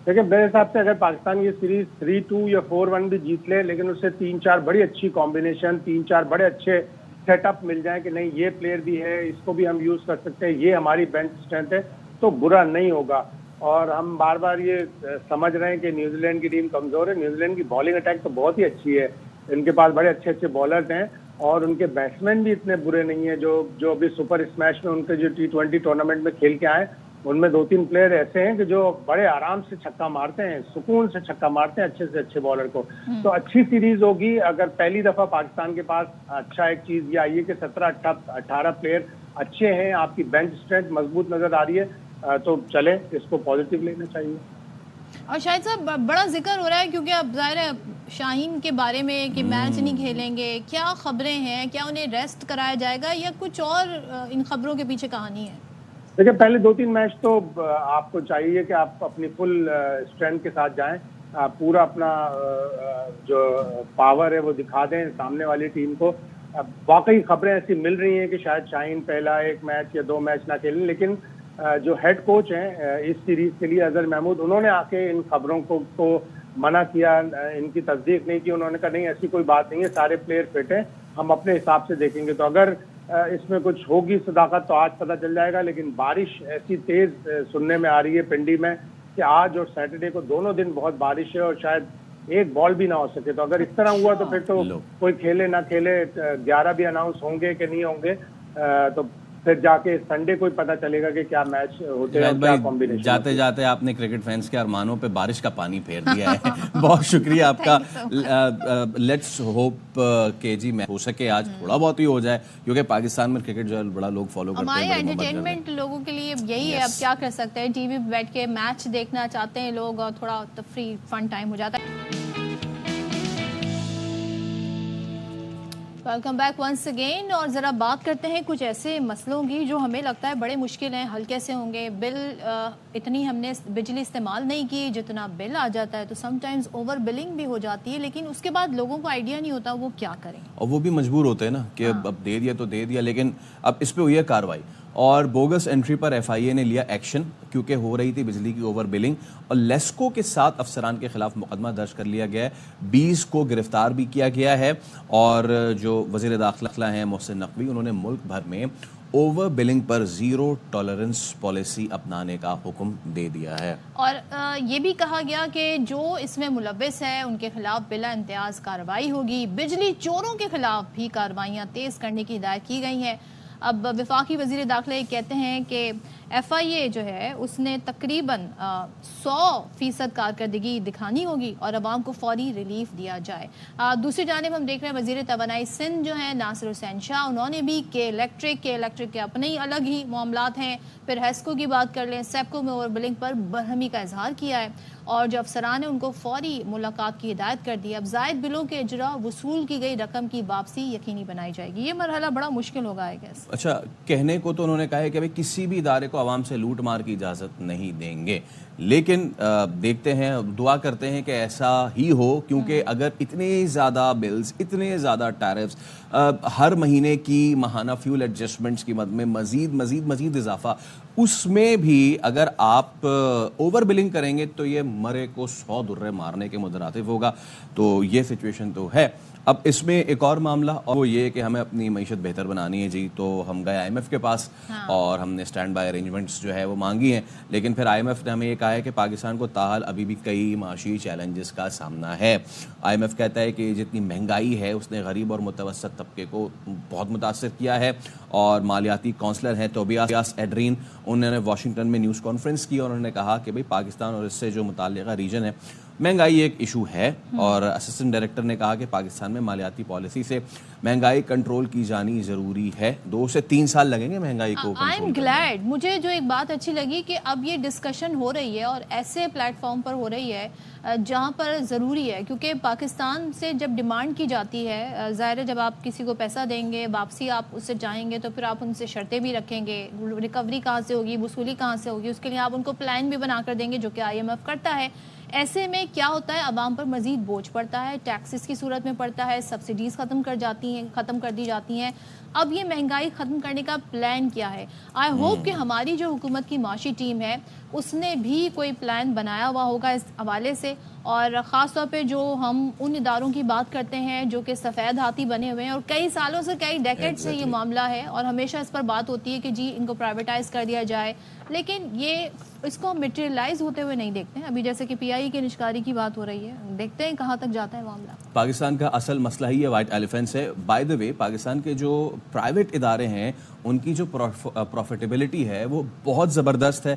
دیکھیں میرے حساب سے اگر پاکستان یہ سیریز 3-2 یا 4-1 بھی جیت لے, لیکن اس سے 3-4 بڑی اچھی کمبینیشن, 3-4 بڑے اچھے سیٹ اپ مل جائیں کہ نہیں یہ پلیئر بھی ہے, اس کو بھی ہم یوز کر سکتے ہیں, یہ ہماری بینچ اسٹرینتھ ہے, تو برا نہیں ہوگا. اور ہم بار بار یہ سمجھ رہے ہیں کہ نیوزی لینڈ کی ٹیم کمزور ہے. نیوزی لینڈ کی بالنگ اٹیک تو بہت ہی اچھی ہے, ان کے پاس بڑے اچھے اچھے بالرز ہیں, اور ان کے بیٹسمین بھی اتنے برے نہیں ہیں. جو ابھی سپر اسمیش میں ان کے جو T20 ٹورنامنٹ میں کھیل کے آئے, ان میں 2-3 پلیئر ایسے ہیں کہ جو بڑے آرام سے چھکا مارتے ہیں, سکون سے چھکا مارتے ہیں اچھے سے اچھے بالر کو. تو اچھی سیریز ہوگی. اگر پہلی دفعہ پاکستان کے پاس اچھا ایک چیز یہ آئی ہے کہ 17-18 پلیئر اچھے ہیں, آپ کی بینچ اسٹرینتھ مضبوط نظر آ رہی ہے, تو چلیں اس کو پازیٹیو لینا چاہیے. اور شاہد صاحب بڑا ذکر ہو رہا ہے کیونکہ اب ظاہر ہے شاہین کے بارے میں کہ میچ نہیں کھیلیں گے, کیا خبریں ہیں, کیا انہیں ریسٹ کرایا جائے گا یا کچھ اور ان خبروں کے پیچھے کہانی ہے؟ دیکھیں پہلے 2-3 میچ تو آپ کو چاہیے کہ آپ اپنی فل اسٹرینتھ کے ساتھ جائیں, پورا اپنا جو پاور ہے وہ دکھا دیں سامنے والی ٹیم کو. واقعی خبریں ایسی مل رہی ہیں کہ شاید شاہین پہلا 1 میچ یا 2 میچ نہ کھیلیں, لیکن جو ہیڈ کوچ ہیں اس سیریز کے لیے اظہر محمود, انہوں نے آ کے ان خبروں کو منع کیا, ان کی تصدیق نہیں کی. انہوں نے کہا نہیں ایسی کوئی بات نہیں ہے, سارے پلیئر فٹ ہیں, ہم اپنے حساب سے دیکھیں گے. تو اگر اس میں کچھ ہوگی صداقت تو آج پتہ چل جائے گا. لیکن بارش ایسی تیز سننے میں آ رہی ہے پنڈی میں کہ آج اور سیٹرڈے کو دونوں دن بہت بارش ہے, اور شاید ایک بال بھی نہ ہو سکے. تو اگر اس طرح ہوا تو پھر تو کوئی کھیلے نہ کھیلے, 11 بھی اناؤنس ہوں گے کہ نہیں ہوں گے, تو پھر جا کے سنڈے کو ہی پتہ چلے گا کہ کیا میچ ہوتے ہیں اور کیا کمبینیشن. جاتے جاتے آپ نے کرکٹ فینس کے ارمانوں پہ بارش کا پانی پھیر دیا ہے. بہت شکریہ آپ کا. لیٹس ہوپ کہ جی میں ہو سکے آج تھوڑا بہت ہی ہو جائے, کیونکہ پاکستان میں کرکٹ جو ہے بڑا لوگ فالو کرتے ہیں. ہمارے انٹرٹینمنٹ لوگوں کے لیے یہی ہے, اب کیا کر سکتے ہیں, ٹی وی پہ بیٹھ کے میچ دیکھنا چاہتے ہیں لوگ اور تھوڑا تفریح فن ٹائم ہو جاتا ہے. Welcome back once again. اور ذرا بات کرتے ہیں کچھ ایسے مسئلوں کی جو ہمیں لگتا ہے بڑے مشکل ہیں, حل کیسے ہوں گے. بل اتنی ہم نے بجلی استعمال نہیں کی جتنا بل آ جاتا ہے, تو سم ٹائمز اوور بلنگ بھی ہو جاتی ہے, لیکن اس کے بعد لوگوں کو آئیڈیا نہیں ہوتا وہ کیا کریں, اور وہ بھی مجبور ہوتے ہیں نا کہ اب دے دیا تو دے دیا. لیکن اب اس پہ ہوئی ہے کارروائی, اور بوگس انٹری پر ایف آئی اے نے لیا ایکشن, کیونکہ ہو رہی تھی بجلی کی اوور بلنگ, اور لیسکو کے 7 افسران کے خلاف مقدمہ درج کر لیا گیا ہے. 20 کو گرفتار بھی کیا گیا ہے, اور جو وزیر داخلہ ہیں محسن نقوی, انہوں نے ملک بھر میں اوور بلنگ پر 0 ٹالرنس پالیسی اپنانے کا حکم دے دیا ہے. اور یہ بھی کہا گیا کہ جو اس میں ملوث ہے ان کے خلاف بلا امتیاز کارروائی ہوگی. بجلی چوروں کے خلاف بھی کارروائیاں تیز کرنے کی ہدایت کی گئی ہیں. اب وفاقی وزیر داخلہ کہتے ہیں کہ ایف آئی اے جو ہے اس نے تقریباً 100% کارکردگی دکھانی ہوگی اور عوام کو فوری ریلیف دیا جائے. دوسری جانب ہم دیکھ رہے ہیں وزیر توانائی سندھ جو ہیں ناصر حسین شاہ, انہوں نے بھی کہ الیکٹرک کے اپنے ہی الگ ہی معاملات ہیں. پھر ہیسکو کی بات کر لیں, سیپکو میں اوور بلنگ پر برہمی کا اظہار کیا ہے, اور جو افسران ہیں ان کو فوری ملاقات کی ہدایت کر دی. اب زائد بلوں کے اجرا, وصول کی گئی رقم کی واپسی یقینی بنائی جائے گی. یہ مرحلہ بڑا مشکل ہوگا ہے گیس. اچھا, کہنے کو تو انہوں نے کہا ہے کہ کسی بھی ادارے کو عوام سے لوٹ مار کی اجازت نہیں دیں گے, لیکن دیکھتے ہیں, دعا کرتے ہیں کہ ایسا ہی ہو, کیونکہ اگر اتنے زیادہ بلز, اتنے زیادہ ٹیرفز, ہر مہینے کی ماہانہ فیول ایڈجسٹمنٹس کی مد میں مزید اضافہ, اس میں بھی اگر آپ اوور بلنگ کریں گے تو یہ مرے کو 100 درے مارنے کے مترادف ہوگا. تو یہ سچویشن تو ہے. اب اس میں ایک اور معاملہ, اور وہ یہ کہ ہمیں اپنی معیشت بہتر بنانی ہے جی, تو ہم گئے آئی ایم ایف کے پاس اور ہم نے اسٹینڈ بائی ارینجمنٹس جو ہے وہ مانگی ہیں, لیکن پھر آئی ایم ایف نے ہمیں یہ کہا ہے کہ پاکستان کو تاحال ابھی بھی کئی معاشی چیلنجز کا سامنا ہے. آئی ایم ایف کہتا ہے کہ جتنی مہنگائی ہے اس نے غریب اور متوسط طبقے کو بہت متاثر کیا ہے, اور مالیاتی کونسلر ہیں توبیاس ایڈرین, انہوں نے واشنگٹن میں نیوز کانفرنس کی اور انہوں نے کہا کہ بھئی پاکستان اور اس سے جو متعلقہ ریجن ہے, مہنگائی ایک ایشو ہے, اور اسسٹنٹ ڈائریکٹر نے کہا کہ پاکستان میں مالیاتی پالیسی سے مہنگائی کنٹرول کی جانی ضروری ہے. 2 سے 3 سال لگیں گے مہنگائی کو آئی ایم گلیڈ. مجھے جو ایک بات اچھی لگی کہ اب یہ ڈسکشن ہو رہی ہے, اور ایسے پلیٹ فارم پر ہو رہی ہے جہاں پر ضروری ہے, کیونکہ پاکستان سے جب ڈیمانڈ کی جاتی ہے, ظاہر ہے جب آپ کسی کو پیسہ دیں گے, واپسی آپ اس سے چاہیں گے, تو پھر آپ ان سے شرطیں بھی رکھیں گے, ریکوری کہاں سے ہوگی, وصولی کہاں سے ہوگی, اس کے لیے آپ ان کو پلان بھی بنا کر دیں گے, جو کہ آئی ایم ایف کرتا ہے. ایسے میں کیا ہوتا ہے, عوام پر مزید بوجھ پڑتا ہے, ٹیکسز کی صورت میں پڑتا ہے, سبسڈیز ختم کر دی جاتی ہیں. اب یہ مہنگائی ختم کرنے کا پلان کیا ہے؟ آئی ہوپ کہ ہماری جو حکومت کی معاشی ٹیم ہے اس نے بھی کوئی پلان بنایا ہوا ہوگا اس حوالے سے, اور خاص طور پہ جو ہم ان اداروں کی بات کرتے ہیں جو کہ سفید ہاتھی بنے ہوئے ہیں, اور کئی سالوں سے, کئی ڈیکیڈ سے یہ معاملہ ہے, اور ہمیشہ اس پر بات ہوتی ہے کہ جی ان کو پرائیویٹائز کر دیا جائے, لیکن یہ اس کو میٹیریلائز ہوتے ہوئے نہیں دیکھتے ہیں. ابھی جیسے کہ پی آئی کی نشکاری کی بات ہو رہی ہے, دیکھتے ہیں کہاں تک جاتا ہے معاملہ. پاکستان کا اصل مسئلہ ہی یہ وائٹ ایلیفینٹس ہے. بائی دا وے, پاکستان کے جو پرائیویٹ ادارے ہیں ان کی جو پروفیٹیبلٹی ہے وہ بہت زبردست ہے,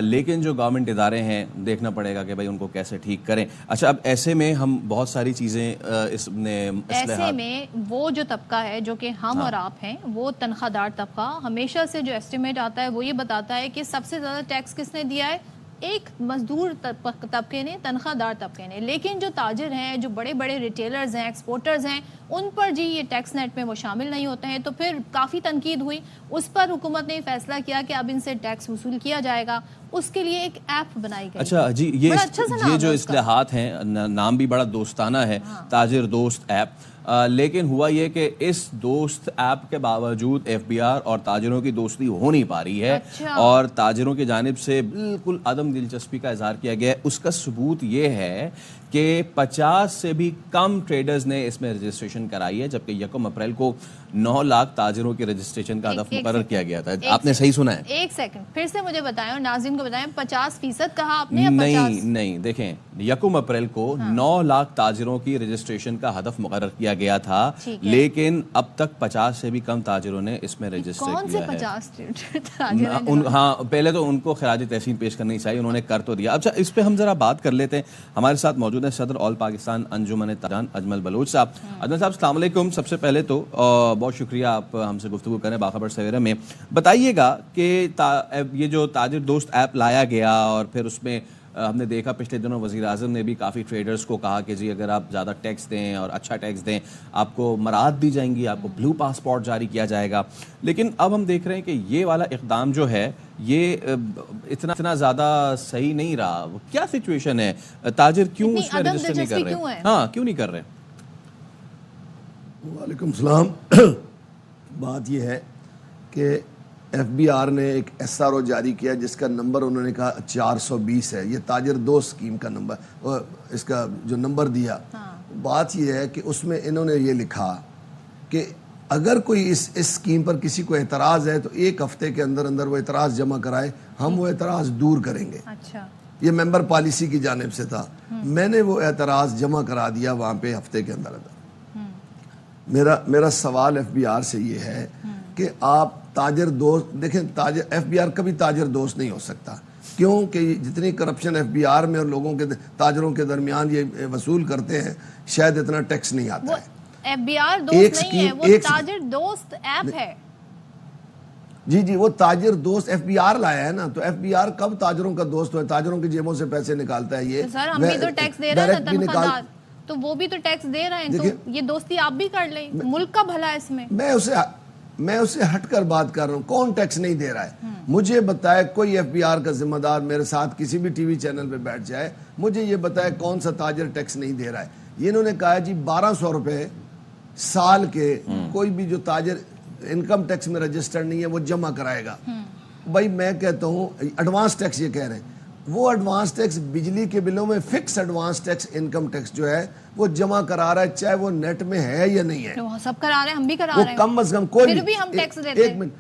لیکن جو گورنمنٹ ادارے ہیں دیکھنا پڑے گا کہ بھائی ان کو کیسے ٹھیک کریں. اچھا, اب ایسے میں ہم بہت ساری چیزیں ایسے میں وہ جو طبقہ ہے جو کہ ہم اور آپ ہیں, وہ تنخواہ دار طبقہ, ہمیشہ سے جو ایسٹیمیٹ آتا ہے وہ یہ بتاتا ہے کہ سب سے زیادہ ٹیکس کس نے دیا ہے, ایک مزدور طبقے نے, تنخواہ دار طبقے نے. لیکن جو تاجر ہیں, جو بڑے بڑے ریٹیلرز ہیں, ایکسپورٹرز ہیں, ان پر جی یہ ٹیکس نیٹ میں وہ شامل نہیں ہوتے ہیں. تو پھر کافی تنقید ہوئی, اس پر حکومت نے فیصلہ کیا کہ اب ان سے ٹیکس وصول کیا جائے گا. اس کے لیے ایک ایپ بنائی گئی. اچھا جی, یہ جو اصلاحات ہیں, نام بھی بڑا دوستانہ ہے, تاجر دوست ایپ, لیکن ہوا یہ کہ اس دوست ایپ کے باوجود ایف بی آر اور تاجروں کی دوستی ہو نہیں پا رہی ہے, اور تاجروں کی جانب سے بالکل عدم دلچسپی کا اظہار کیا گیا ہے. اس کا ثبوت یہ ہے کہ 50 سے بھی کم ٹریڈرز نے اس میں رجسٹریشن کرائی ہے, جبکہ 1 اپریل کو 9 لاکھ تاجروں کی رجسٹریشن کا ہدف مقرر کیا گیا تھا. آپ نے صحیح سنا ہے؟ ایک سیکنڈ پھر سے مجھے بتائیں, اور ناظرین کو بتائیں, 50% کہا آپ نے؟ نہیں, دیکھیں, 1 اپریل کو 9 لاکھ تاجروں کی رجسٹریشن کا ہدف مقرر کیا گیا تھا، لیکن اب تک 50 سے بھی کم تاجروں نے اس میں رجسٹر کیا ہے. کون سے 50 تاجر؟ ہاں پہلے تو ان کو خراج تحسین پیش کرنی چاہیے، انہوں نے کر تو دیا. اچھا اس پہ ہم ذرا بات کر لیتے ہیں. ہمارے ساتھ موجود ہیں صدر آل پاکستان انجمن تاجران اجمل بلوچ صاحب. اجمل صاحب السلام علیکم. سب سے پہلے تو بہت شکریہ آپ ہم سے گفتگو کریں باخبر سویرے میں. بتائیے گا کہ یہ جو تاجر دوست ایپ لایا گیا اور پھر اس میں ہم نے دیکھا پچھلے دنوں وزیر اعظم نے بھی کافی ٹریڈرز کو کہا کہ جی اگر آپ زیادہ ٹیکس دیں اور اچھا ٹیکس دیں آپ کو مراعات دی جائیں گی، آپ کو بلو پاسپورٹ جاری کیا جائے گا. لیکن اب ہم دیکھ رہے ہیں کہ یہ والا اقدام جو ہے یہ اتنا زیادہ صحیح نہیں رہا. کیا سچویشن ہے؟ تاجر کیوں اس میں رجسٹر نہیں کر رہے؟ ہاں کیوں نہیں کر رہے؟ وعلیکم السلام. بات یہ ہے کہ ایف بی آر نے ایک ایس آر او جاری کیا جس کا نمبر انہوں نے کہا 420 ہے. یہ تاجر دوست اسکیم کا نمبر، اس کا جو نمبر دیا. بات یہ ہے کہ اس میں انہوں نے یہ لکھا کہ اگر کوئی اس اسکیم پر کسی کو اعتراض ہے تو 1 ہفتے کے اندر وہ اعتراض جمع کرائے، ہم وہ اعتراض دور کریں گے. یہ ممبر پالیسی کی جانب سے تھا. میں نے وہ اعتراض جمع کرا دیا وہاں پہ ہفتے کے اندر. میرا سوال ایف بی آر سے یہ ہے کہ آپ تاجر دوست دیکھیں، تاجر ایف بی آر کبھی تاجر دوست نہیں ہو سکتا. کیوں کہ جتنی کرپشن ایف بی آر میں اور لوگوں کے تاجروں کے درمیان یہ وصول کرتے ہیں شاید اتنا ٹیکس نہیں آتا ہے. ایف بی آر دوست نہیں ہے، وہ تاجر دوست ایپ ہے. جی وہ تاجر دوست ایف بی آر لایا ہے نا. تو ایف بی آر کب تاجروں کا دوست ہے؟ تاجروں کی جیبوں سے پیسے نکالتا ہے. یہ سر ہم بھی تو ٹیکس دے رہے ہیں تنخواہ، تو وہ بھی تو ٹیکس دے رہے ہیں. تو یہ دوستی آپ بھی کر لیں، ملک کا بھلا ہے اس میں. میں اسے ہٹ کر بات کر رہا ہوں. کون ٹیکس نہیں دے رہا ہے؟ مجھے بتائے کوئی ایف بی آر کا ذمہ دار میرے ساتھ کسی بھی ٹی وی چینل پہ بیٹھ جائے، مجھے یہ بتائے کون سا تاجر ٹیکس نہیں دے رہا ہے. یہ انہوں نے کہا جی 1200 روپے سال کے کوئی بھی جو تاجر انکم ٹیکس میں رجسٹر نہیں ہے وہ جمع کرائے گا. بھائی میں کہتا ہوں ایڈوانس ٹیکس، یہ کہہ رہے ہیں وہ ایڈوانس ٹیکس بجلی کے بلوں میں fix advance tax income tax جو ہے وہ جمع کرا رہا ہے، چاہے وہ نیٹ میں ہے یا نہیں ہے. سب کرا رہے ہیں، ہم بھی کرا وہ رہے ہیں. کم از کم کوئی پھر بھی ہم ٹیکس دیتے ہیں. ایک منٹ،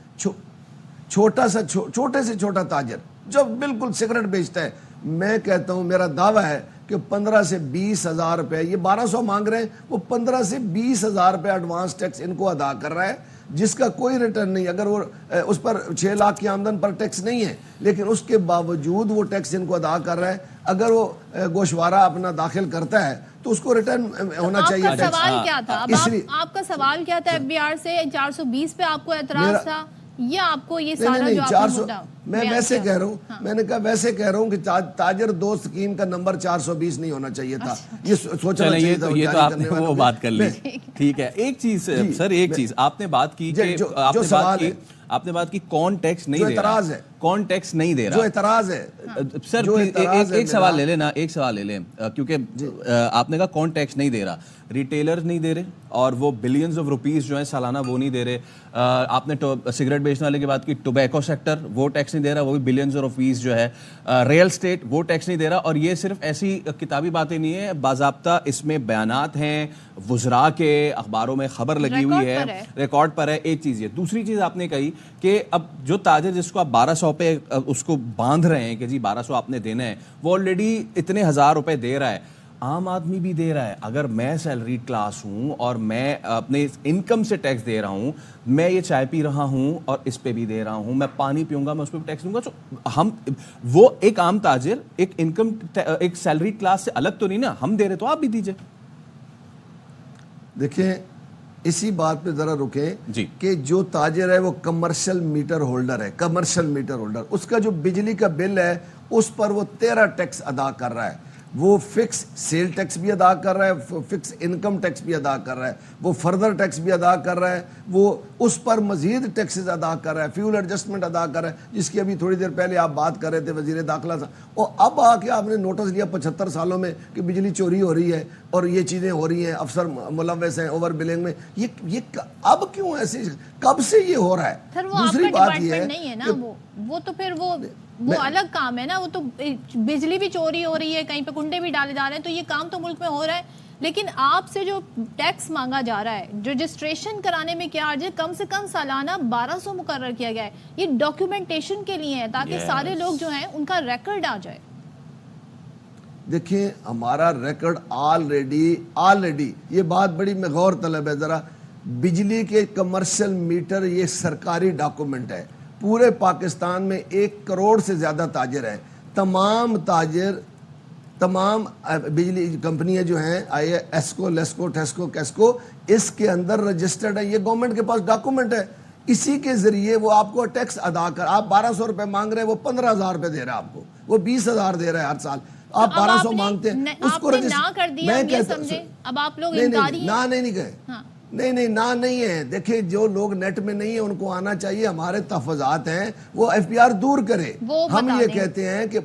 چھوٹے سے چھوٹا تاجر جو بالکل سگریٹ بیچتا ہے، میں کہتا ہوں میرا دعویٰ ہے کہ 15 سے 20 ہزار روپے، یہ 1200 مانگ رہے ہیں، وہ 15 سے 20 ہزار روپے ایڈوانس ٹیکس ان کو ادا کر رہا ہے جس کا کوئی ریٹرن نہیں. اگر وہ اس پر 6 لاکھ کی آمدن پر ٹیکس نہیں ہے لیکن اس کے باوجود وہ ٹیکس ان کو ادا کر رہا ہے. اگر وہ گوشوارہ اپنا داخل کرتا ہے تو اس کو ریٹرن ہونا چاہیے. آپ کا سوال کیا تھا؟ آپ کا سوال کیا تھا ایف بی آر سے؟ 420 پہ آپ کو اعتراض تھا یا آپ کو یہ سارا جو آپ نے مدعا؟ میں ویسے کہہ رہا ہوں، میں نے کہا ویسے کہہ رہا ہوں کہ تاجر دوست اسکیم کا نمبر 420 نہیں ہونا چاہیے تھا. یہ سوچنا چاہیے تھا. یہ تو آپ نے وہ بات کر لی. ٹھیک ہے. ایک چیز سر، ایک چیز آپ نے بات کی کہ آپ نے بات کی کون ٹیکس نہیں دے رہا، کون ٹیکس نہیں دے رہا. جو اعتراض ہے سر، ایک سوال لے لینا، ایک سوال لے لیں کیونکہ آپ نے کہا کون ٹیکس نہیں دے رہا. ریٹیلر نہیں دے رہے اور وہ بلینز آف روپیز جو ہیں سالانہ وہ نہیں دے رہے. آپ نے سگریٹ بیچنے والے کی بات کی، ٹوبیکو سیکٹر وہ ٹیکس نہیں دے رہا، وہ بھی بلینز آف روپیز جو ہے. ریئل اسٹیٹ وہ ٹیکس نہیں دے رہا. اور یہ صرف ایسی کتابی باتیں نہیں ہیں، باضابطہ اس میں بیانات ہیں وزراء کے، اخباروں میں خبر لگی ہوئی ہے، ریکارڈ پر ہے. ایک چیز یہ. دوسری چیز آپ نے کہی کہ اب جو تاجر جس کو آپ 1200 پہ اس کو باندھ رہے ہیں کہ جی 1200 آپ نے دینا ہے، وہ آلریڈی اتنے ہزار روپے دے رہا ہے. عام آدمی بھی دے رہا ہے. اگر میں سیلری کلاس ہوں اور میں اپنے انکم سے ٹیکس دے رہا ہوں، میں یہ چائے پی رہا ہوں اور اس پہ بھی دے رہا ہوں، میں پانی پیوں گا میں اس پہ بھی ٹیکس دوں گا. تو ہم وہ ایک عام تاجر ایک انکم ایک سیلری کلاس سے الگ تو نہیں نا. ہم دے رہے تو آپ بھی دیجئے. دیکھیں اسی بات پہ ذرا رکیں کہ جو تاجر ہے وہ کمرشل میٹر ہولڈر ہے. کمرشل میٹر ہولڈر، اس کا جو بجلی کا بل ہے اس پر وہ 13 ٹیکس ادا کر رہا ہے. وہ فکس سیل ٹیکس بھی ادا کر رہا ہے، فکس انکم ٹیکس بھی ادا کر رہا ہے، وہ فردر ٹیکس بھی ادا کر رہا ہے، وہ اس پر مزید ٹیکسز ادا کر رہا ہے، فیول ایڈجسٹمنٹ ادا کر رہا ہے جس کی ابھی تھوڑی دیر پہلے آپ بات کر رہے تھے وزیر داخلہ سے. اور اب آ کے آپ نے نوٹس لیا 75 سالوں میں کہ بجلی چوری ہو رہی ہے اور یہ چیزیں ہو رہی ہیں، افسر ملوث ہیں اوور بلنگ میں. یہ اب کیوں ایسے، کب سے یہ ہو رہا ہے؟ دوسری بات یہ ہے وہ تو پھر وہ الگ کام ہے نا. وہ تو بجلی بھی چوری ہو رہی ہے، کہیں پہ کنڈے بھی ڈالے جا رہے ہیں، تو یہ کام تو ملک میں ہو رہا ہے. لیکن آپ سے جو ٹیکس مانگا جا رہا ہے، رجسٹریشن کرانے میں کیا عرض ہے، کم سے کم سالانہ 1200 مقرر کیا گیا ہے. یہ ڈاکیومنٹیشن کے لیے ہے تاکہ سارے لوگ جو ہیں ان کا ریکارڈ آ جائے. دیکھیں ہمارا ریکارڈ آلریڈی یہ بات بڑی میں غور طلب ہے ذرا, بجلی کے کمرشل میٹر یہ سرکاری ڈاکومنٹ ہے, پورے پاکستان میں 1 کروڑ سے زیادہ تاجر ہیں, تمام تاجر تمام بجلی کمپنیاں جو ہیں آئی ایسکو لیسکو ٹیسکو کیسکو اس کے اندر رجسٹرڈ ہے, یہ گورنمنٹ کے پاس ڈاکومنٹ ہے, اسی کے ذریعے وہ آپ کو ٹیکس ادا کر, آپ 1200 روپے مانگ رہے ہیں وہ 15,000 روپے دے رہا ہے آپ کو, وہ 20,000 دے رہا ہے ہر سال, آپ 1200 مانگتے ہیں اس کو میں کہتا ہوں اب آپ لوگ نہیں کہے نہیں نہیں ہے. دیکھیں جو لوگ نیٹ میں نہیں ہیں ان کو آنا چاہیے, ہمارے تحفظات ہیں وہ ایف پی آر دور کرے. ہم یہ کہتے ہیں کہ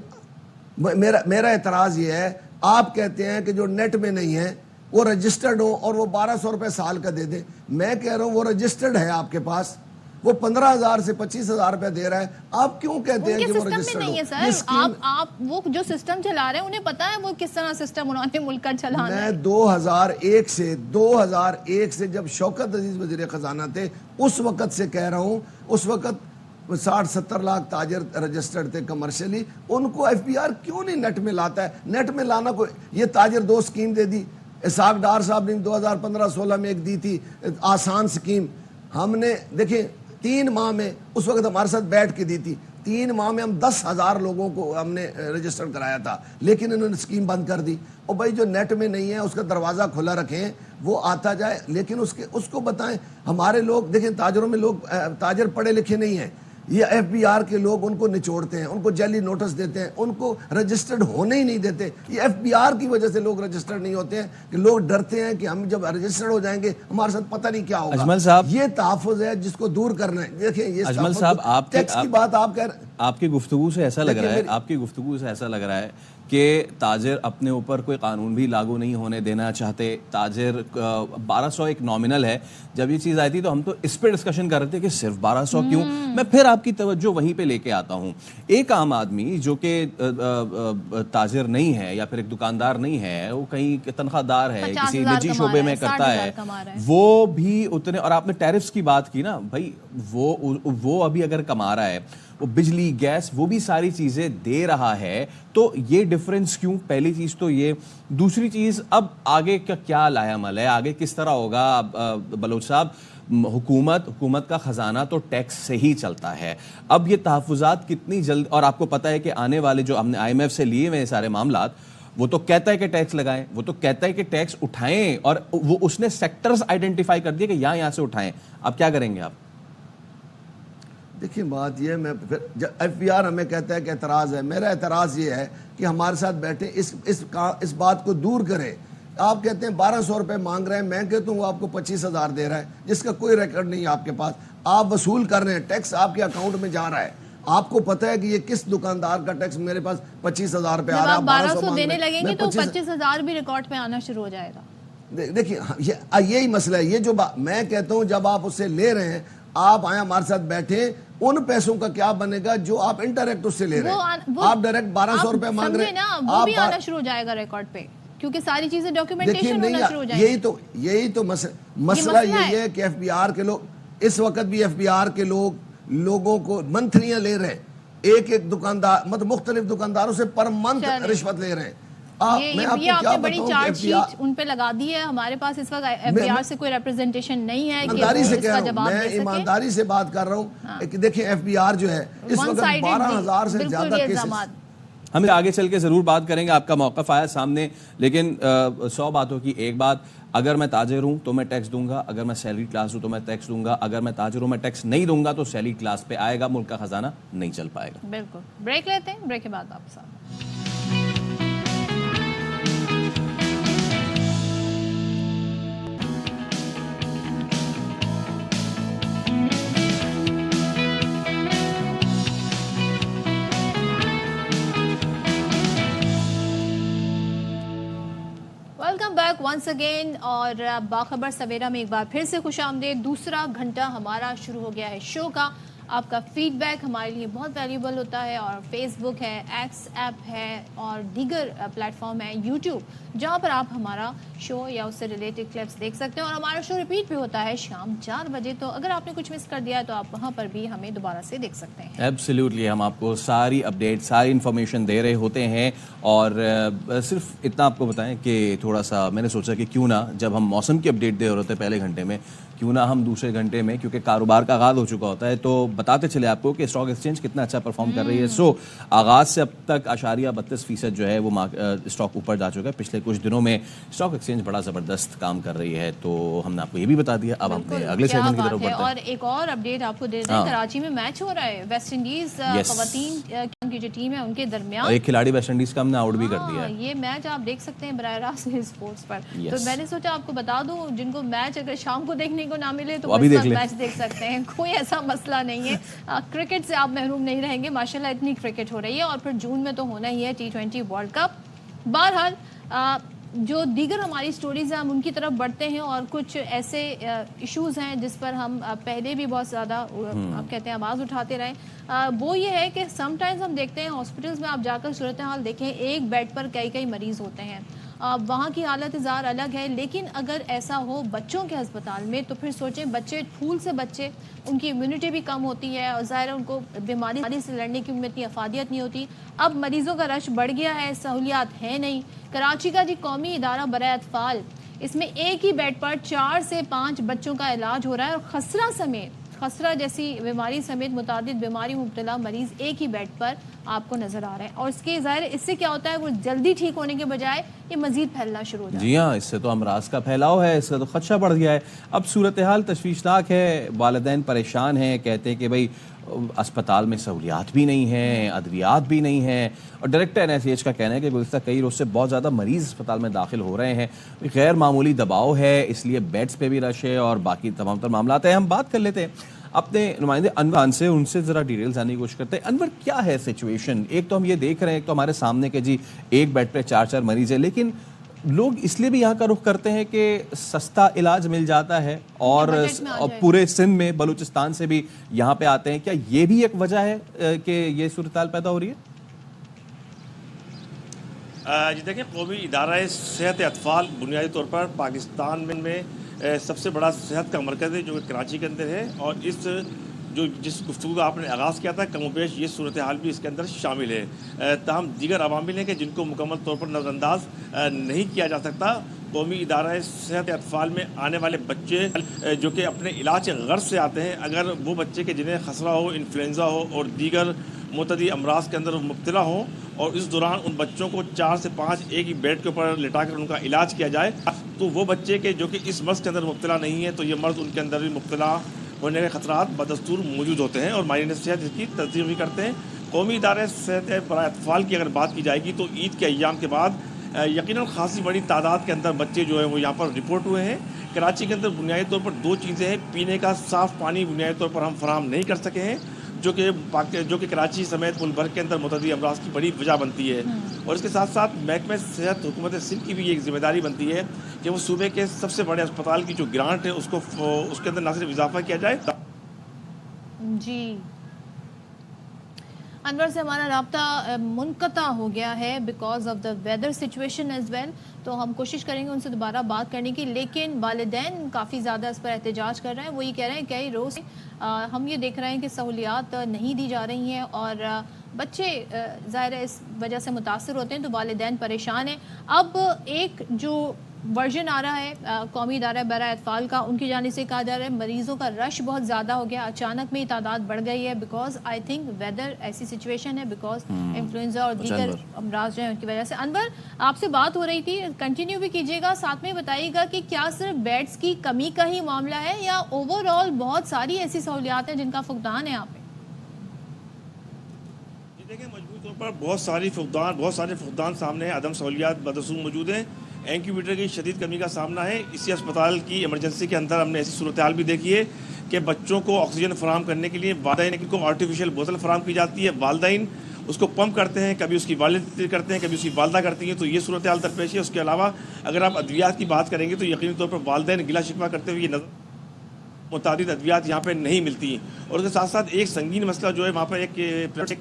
میرا اعتراض یہ ہے, آپ کہتے ہیں کہ جو نیٹ میں نہیں ہے وہ رجسٹرڈ ہو اور وہ 1200 روپے سال کا دے دیں. میں کہہ رہا ہوں وہ رجسٹرڈ ہے آپ کے پاس, وہ 15,000 سے 25,000 روپے دے رہا ہے, آپ کیوں کہتے ہیں کہ وہ رجسٹرڈ ہو؟ آپ وہ جو سسٹم چلا رہے ہیں انہیں پتا ہے وہ کس طرح سسٹم انہوں نے ملک کا چلانا ہے. میں 2001 سے جب شوکت عزیز وزیر خزانہ تھے اس وقت سے کہہ رہا ہوں, اس وقت 60-70 لاکھ تاجر رجسٹرڈ تھے کمرشلی, ان کو ایف پی آر کیوں نہیں نیٹ میں لاتا ہے؟ نیٹ میں لانا کوئی, یہ تاجر 2 سکیم دے دی, اسحاق ڈار صاحب نے 2015-16 میں ایک دی تھی آسان سکیم, ہم نے دیکھیں 3 ماہ میں اس وقت ہمارے ساتھ بیٹھ کے دی تھی, 3 ماہ میں ہم 10,000 لوگوں کو ہم نے رجسٹر کرایا تھا, لیکن انہوں نے سکیم بند کر دی. اور بھائی جو نیٹ میں نہیں ہے اس کا دروازہ کھلا رکھیں, وہ آتا جائے, لیکن اس کو بتائیں. ہمارے لوگ دیکھیں تاجروں میں لوگ تاجر پڑھے لکھے نہیں ہیں, یہ ایف بی آر کے لوگ ان کو نچوڑتے ہیں, ان کو جعلی نوٹس دیتے ہیں, ان کو رجسٹرڈ ہونے ہی نہیں دیتے. یہ ایف بی آر کی وجہ سے لوگ رجسٹرڈ نہیں ہوتے ہیں کہ لوگ ڈرتے ہیں کہ ہم جب رجسٹرڈ ہو جائیں گے ہمارے ساتھ پتہ نہیں کیا ہوگا. اجمل صاحب یہ تحفظ ہے جس کو دور کرنا ہے. دیکھیں یہ اجمل صاحب ٹیکس کی بات آپ کہہ رہے ہیں, آپ کی گفتگو سے ایسا لگ رہا ہے کہ تاجر اپنے اوپر کوئی قانون بھی لاگو نہیں ہونے دینا چاہتے. تاجر 1200 ایک نامنل ہے, جب یہ چیز آئی تھی تو ہم تو اس پہ ڈسکشن کر رہے تھے کہ صرف 1200 کیوں. میں پھر آپ کی توجہ وہیں پہ لے کے آتا ہوں. ایک عام آدمی جو کہ تاجر نہیں ہے یا پھر ایک دکاندار نہیں ہے, وہ کہیں تنخواہ دار ہے, کسی نجی شعبے میں کرتا ہے, وہ بھی اتنے, اور آپ نے ٹیرفز کی بات کی نا بھائی, وہ ابھی اگر کما رہا ہے, وہ بجلی گیس وہ بھی ساری چیزیں دے رہا ہے, تو یہ ڈیفرنس کیوں؟ پہلی چیز تو یہ. دوسری چیز, اب آگے کا کیا لایا عمل ہے, آگے کس طرح ہوگا؟ بلوچ صاحب, حکومت کا خزانہ تو ٹیکس سے ہی چلتا ہے. اب یہ تحفظات کتنی جلد, اور آپ کو پتہ ہے کہ آنے والے جو ہم نے آئی ایم ایف سے لیے ہوئے سارے معاملات, وہ تو کہتا ہے کہ ٹیکس لگائیں, وہ تو کہتا ہے کہ ٹیکس اٹھائیں, اور وہ اس نے سیکٹرز آئیڈینٹیفائی کر دیے کہ یہاں سے اٹھائیں. اب کیا کریں گے آپ؟ دیکھیں بات یہ, میں پھر ایف پی آر ہمیں کہتا ہے کہ اعتراض ہے. میرا اعتراض یہ ہے کہ ہمارے ساتھ بیٹھے اس بات کو دور کریں. آپ کہتے ہیں 1200 روپے مانگ رہے ہیں, میں کہتا ہوں وہ آپ کو 25,000 دے رہا ہے جس کا کوئی ریکارڈ نہیں ہے آپ کے پاس. آپ وصول کر رہے ہیں, ٹیکس آپ کے اکاؤنٹ میں جا رہا ہے, آپ کو پتہ ہے کہ یہ کس دکاندار کا ٹیکس میرے پاس 25,000 روپے آ رہا ہے. 1200 دینے لگیں گے تو 25,000 بھی ریکارڈ پہ آنا شروع ہو جائے گا. دیکھیں یہی مسئلہ ہے. یہ جو میں کہتا ہوں جب آپ اسے لے رہے ہیں, آپ آئیں ہمارے ساتھ بیٹھیں, ان پیسوں کا کیا بنے گا جو آپ انٹریکٹ اس سے لے رہے ہیں. آپ ڈائریکٹ 1200 روپے مانگ رہے ہیں, وہ بھی آنا شروع ہو جائے گا ریکارڈ پہ, کیونکہ ساری چیزیں ڈاکیومنٹیشن ہونا شروع ہو جائے گی. یہی تو مسئلہ یہی ہے کہ ایف بی آر کے لوگ, اس وقت بھی ایف بی آر کے لوگوں کو منتھلیاں لے رہے ہیں, ایک دکاندار مطلب مختلف دکانداروں سے پر منتھ رشوت لے رہے ہیں. یہ آپ نے بڑی چارٹ شیٹ ان پہ لگا دی ہے. ہمارے پاس اس وقت ایف بی آر سے کوئی ریپرزنٹیشن نہیں ہے کہ اس کا جواب دے سکے. میں ایمانداری سے بات کر رہا ہوں. دیکھیں ایف بی آر جو ہے اس وقت 12,000 سے زیادہ کیسز. ہم آگے چل کے ضرور بات کریں گے, آپ کا موقف آیا سامنے, لیکن 100 باتوں کی ایک بات, اگر میں تاجر ہوں تو میں ٹیکس دوں گا, اگر میں سیلری کلاس ہوں تو میں ٹیکس دوں گا, اگر میں تاجر ہوں میں ٹیکس نہیں دوں گا تو سیلری کلاس پہ آئے گا, ملک کا خزانہ نہیں چل پائے گا. بالکل. بریک لیتے ہیں, بریک کے بعد واپس آتے ہیں. بیک ونس اگین, اور باخبر سویرا میں ایک بار پھر سے خوش آمدید. دوسرا گھنٹہ ہمارا شروع ہو گیا ہے شو کا. آپ کا فیڈ بیک ہمارے لیے بہت ویلیوبل ہوتا ہے، اور فیس بک ہے، ایکس ایپ ہے، اور دیگر پلیٹ فارم ہے، یوٹیوب، جہاں پر آپ ہمارا شو یا اس سے ریلیٹڈ کلپس دیکھ سکتے ہیں. اور ہمارا شو ریپیٹ بھی ہوتا ہے شام 4 بجے، تو اگر آپ نے کچھ مس کر دیا ہے تو آپ وہاں پر بھی ہمیں دوبارہ سے دیکھ سکتے ہیں. ایبسلیوٹلی، ہم آپ کو ساری اپڈیٹ، ساری انفارمیشن دے رہے ہوتے ہیں. اور صرف اتنا آپ کو بتائیں کہ تھوڑا سا میں نے سوچا کہ کیوں نہ جب ہم موسم کی اپڈیٹ دے رہے ہوتے ہیں پہلے گھنٹے میں، کیوں نہ ہم دوسرے گھنٹے میں، کیونکہ کاروبار کا آغاز ہو چکا ہوتا ہے، تو بتاتے چلے آپ کو کہ اسٹاک ایکسچینج کتنا اچھا پرفارم کر رہی ہے. سو آغاز سے اب تک 0.32% جو ہے وہ اسٹاک اوپر جا چکا ہے. پچھلے کچھ دنوں میں اسٹاک ایکسچینج بڑا زبردست کام کر رئی ہے، تو ہم نے آپ کو یہ بھی بتا دیا. اب ہم اگلے سیگمنٹ کی طرف بڑھتے ہیں. اور ایک اور اپڈیٹ آپ کو دے دیں، کراچی میں میچ ہو رہا ہے ویسٹ انڈیز خواتین کی جو ٹیم ہے ان کے درمیان. ایک کھلاڑی ویسٹ انڈیز کا ہم نے آؤٹ بھی کر دیا ہے. یہ میچ آپ دیکھ سکتے ہیں براہ راست اسپورٹس پر. تو میں نے سوچا آپ کو بتا دوں، جن کو میچ اگر شام کو دیکھنے کو نہ ملے تو میچ دیکھ سکتے ہیں، کوئی ایسا مسئلہ نہیں ہے. کرکٹ سے آپ محروم نہیں رہیں گے، ماشاءاللہ اتنی کرکٹ ہو رہی ہے. اور پھر جون میں تو ہونا ہی ہے T20 ورلڈ کپ. بہرحال جو دیگر ہماری سٹوریز ہیں ہم ان کی طرف بڑھتے ہیں، اور کچھ ایسے ایشوز ہیں جس پر ہم پہلے بھی بہت زیادہ آپ کہتے ہیں آواز اٹھاتے رہے. وہ یہ ہے کہ سم ٹائمز ہم دیکھتے ہیں ہاسپٹلز میں آپ جا کر صورتحال دیکھیں، ایک بیڈ پر کئی مریض ہوتے ہیں، وہاں کی حالت ظاہر الگ ہے. لیکن اگر ایسا ہو بچوں کے ہسپتال میں تو پھر سوچیں، بچے پھول سے بچے، ان کی امیونٹی بھی کم ہوتی ہے، اور ظاہر ہے ان کو بیماری سے لڑنے کی اتنی افادیت نہیں ہوتی. اب مریضوں کا رش بڑھ گیا ہے، سہولیات ہے نہیں. کراچی کا قومی ادارہ برائے اطفال، اس میں ایک ہی بیڈ پر 4 سے 5 بچوں کا علاج ہو رہا ہے، اور خسرہ جیسی بیماری سمیت متعدد بیماری مبتلا مریض ایک ہی بیڈ پر آپ کو نظر آ رہے ہیں. اور اس کے ظاہر اس سے کیا ہوتا ہے، وہ جلدی ٹھیک ہونے کے بجائے یہ مزید پھیلنا شروع ہو جاتا ہے. جی ہاں، اس سے تو امراض کا پھیلاؤ ہے، اس کا تو خدشہ بڑھ گیا ہے. اب صورتحال تشویشناک ہے، والدین پریشان ہیں، کہتے ہیں کہ بھئی اسپتال میں سہولیات بھی نہیں ہیں، ادویات بھی نہیں ہیں. اور ڈائریکٹر NICH کا کہنا ہے کہ گزشتہ کئی روز سے بہت زیادہ مریض اسپتال میں داخل ہو رہے ہیں، غیر معمولی دباؤ ہے، اس لیے بیڈز پہ بھی رش ہے، اور باقی تمام تر معاملات ہیں. ہم بات کر لیتے ہیں اپنے نمائندے انور سے، ان سے ذرا ڈیٹیل جاننے کی کوشش کرتے ہیں. انور، کیا ہے سچویشن؟ ایک تو ہم یہ دیکھ رہے ہیں، ایک تو ہمارے سامنے کہ جی ایک بیڈ پہ 4 مریض ہیں، لیکن لوگ اس لیے بھی یہاں کا رخ کرتے ہیں کہ سستا علاج مل جاتا ہے، اور پورے سندھ میں بلوچستان سے بھی یہاں پہ آتے ہیں. کیا یہ بھی ایک وجہ ہے کہ یہ صورتحال پیدا ہو رہی ہے؟ جی دیکھیں، قومی ادارہ صحت اطفال بنیادی طور پر پاکستان میں سب سے بڑا صحت کا مرکز ہے، جو کہ کراچی کے اندر ہے. اور جس گفتگو کا آپ نے آغاز کیا تھا، کم و بیش یہ صورتحال بھی اس کے اندر شامل ہے. تاہم دیگر عوامل ہیں کہ جن کو مکمل طور پر نظر انداز نہیں کیا جا سکتا. قومی ادارہ صحت اطفال میں آنے والے بچے جو کہ اپنے علاج غرض سے آتے ہیں، اگر وہ بچے کے جنہیں خسرہ ہو، انفلوئنزا ہو اور دیگر متعدی امراض کے اندر مبتلا ہوں، اور اس دوران ان بچوں کو 4 سے 5 ایک ہی بیڈ کے اوپر لٹا کر ان کا علاج کیا جائے، تو وہ بچے کے جو کہ اس مرض کے اندر مبتلا نہیں ہے، تو یہ مرض ان کے اندر بھی مبتلا ہونے کے خطرات بدستور موجود ہوتے ہیں، اور ماہرین صحت اس کی تصدیق بھی کرتے ہیں. قومی ادارہ صحت برائے اطفال کی اگر بات کی جائے گی تو عید کے ایام کے بعد یقیناً خاصی بڑی تعداد کے اندر بچے جو ہیں وہ یہاں پر رپورٹ ہوئے ہیں. کراچی کے اندر بنیادی طور پر 2 چیزیں ہیں. پینے کا صاف پانی بنیادی طور پر ہم فراہم نہیں کر سکے ہیں، جو کہ کراچی سمیت ملک بھر کے اندر متعدی امراض کی بڑی وجہ بنتی ہے. اور اس کے ساتھ ساتھ محکمہ صحت حکومت سندھ کی بھی ایک ذمہ داری بنتی ہے کہ وہ صوبے کے سب سے بڑے اسپتال کی جو گرانٹ ہے اس کے اندر نہ صرف اضافہ کیا جائے. جی انور سے ہمارا رابطہ منقطع ہو گیا ہے because of the weather situation as well, تو ہم کوشش کریں گے ان سے دوبارہ بات کرنے کی. لیکن والدین کافی زیادہ اس پر احتجاج کر رہے ہیں. وہ یہ کہہ رہے ہیں کئی روز ہم یہ دیکھ رہے ہیں کہ سہولیات نہیں دی جا رہی ہیں، اور بچے ظاہر ہے اس وجہ سے متاثر ہوتے ہیں، تو والدین پریشان ہیں. اب ایک جو ورژن آ رہا ہے قومی ادارہ برائے اطفال کا، ان کی جانب سے کہا جا رہا ہے مریضوں کا رش بہت زیادہ ہو گیا، اچانک میں تعداد بڑھ گئی ہے، بیکاز آئی تھنک ویدر ایسی سچویشن ہے، بیکاز انفلوئنزا اور دیگر امراض جو ہیں ان کی وجہ سے. انور، آپ سے بات ہو رہی تھی، کنٹینیو بھی کیجیے گا، ساتھ میں بتائیے گا کہ کیا صرف بیڈز کی کمی کا ہی معاملہ ہے، یا اوور آل بہت ساری ایسی سہولیات ہیں جن کا فقدان ہے یہاں پہ؟ دیکھیں، مجموعی طور پر بہت سارے فقدان سامنے ہیں. عدم سہولیات بدستور موجود ہیں. انکیوبیٹر کی شدید کمی کا سامنا ہے. اسی اسپتال کی ایمرجنسی کے اندر ہم نے ایسی صورتحال بھی دیکھی ہے کہ بچوں کو آکسیجن فراہم کرنے کے لیے والدین کو آرٹیفیشیل بوتل فراہم کی جاتی ہے، والدین اس کو پمپ کرتے ہیں، کبھی اس کی والد کرتے ہیں، کبھی اس کی والدہ کرتی ہیں، تو یہ صورتحال درپیش ہے. اس کے علاوہ اگر آپ ادویات کی بات کریں گے تو یقینی طور پر والدین گلا شکوہ کرتے ہوئے یہ نظر متعدد ادویات یہاں پہ نہیں ملتی. اور اس کے ساتھ ساتھ ایک سنگین مسئلہ جو ہے وہاں پر ایک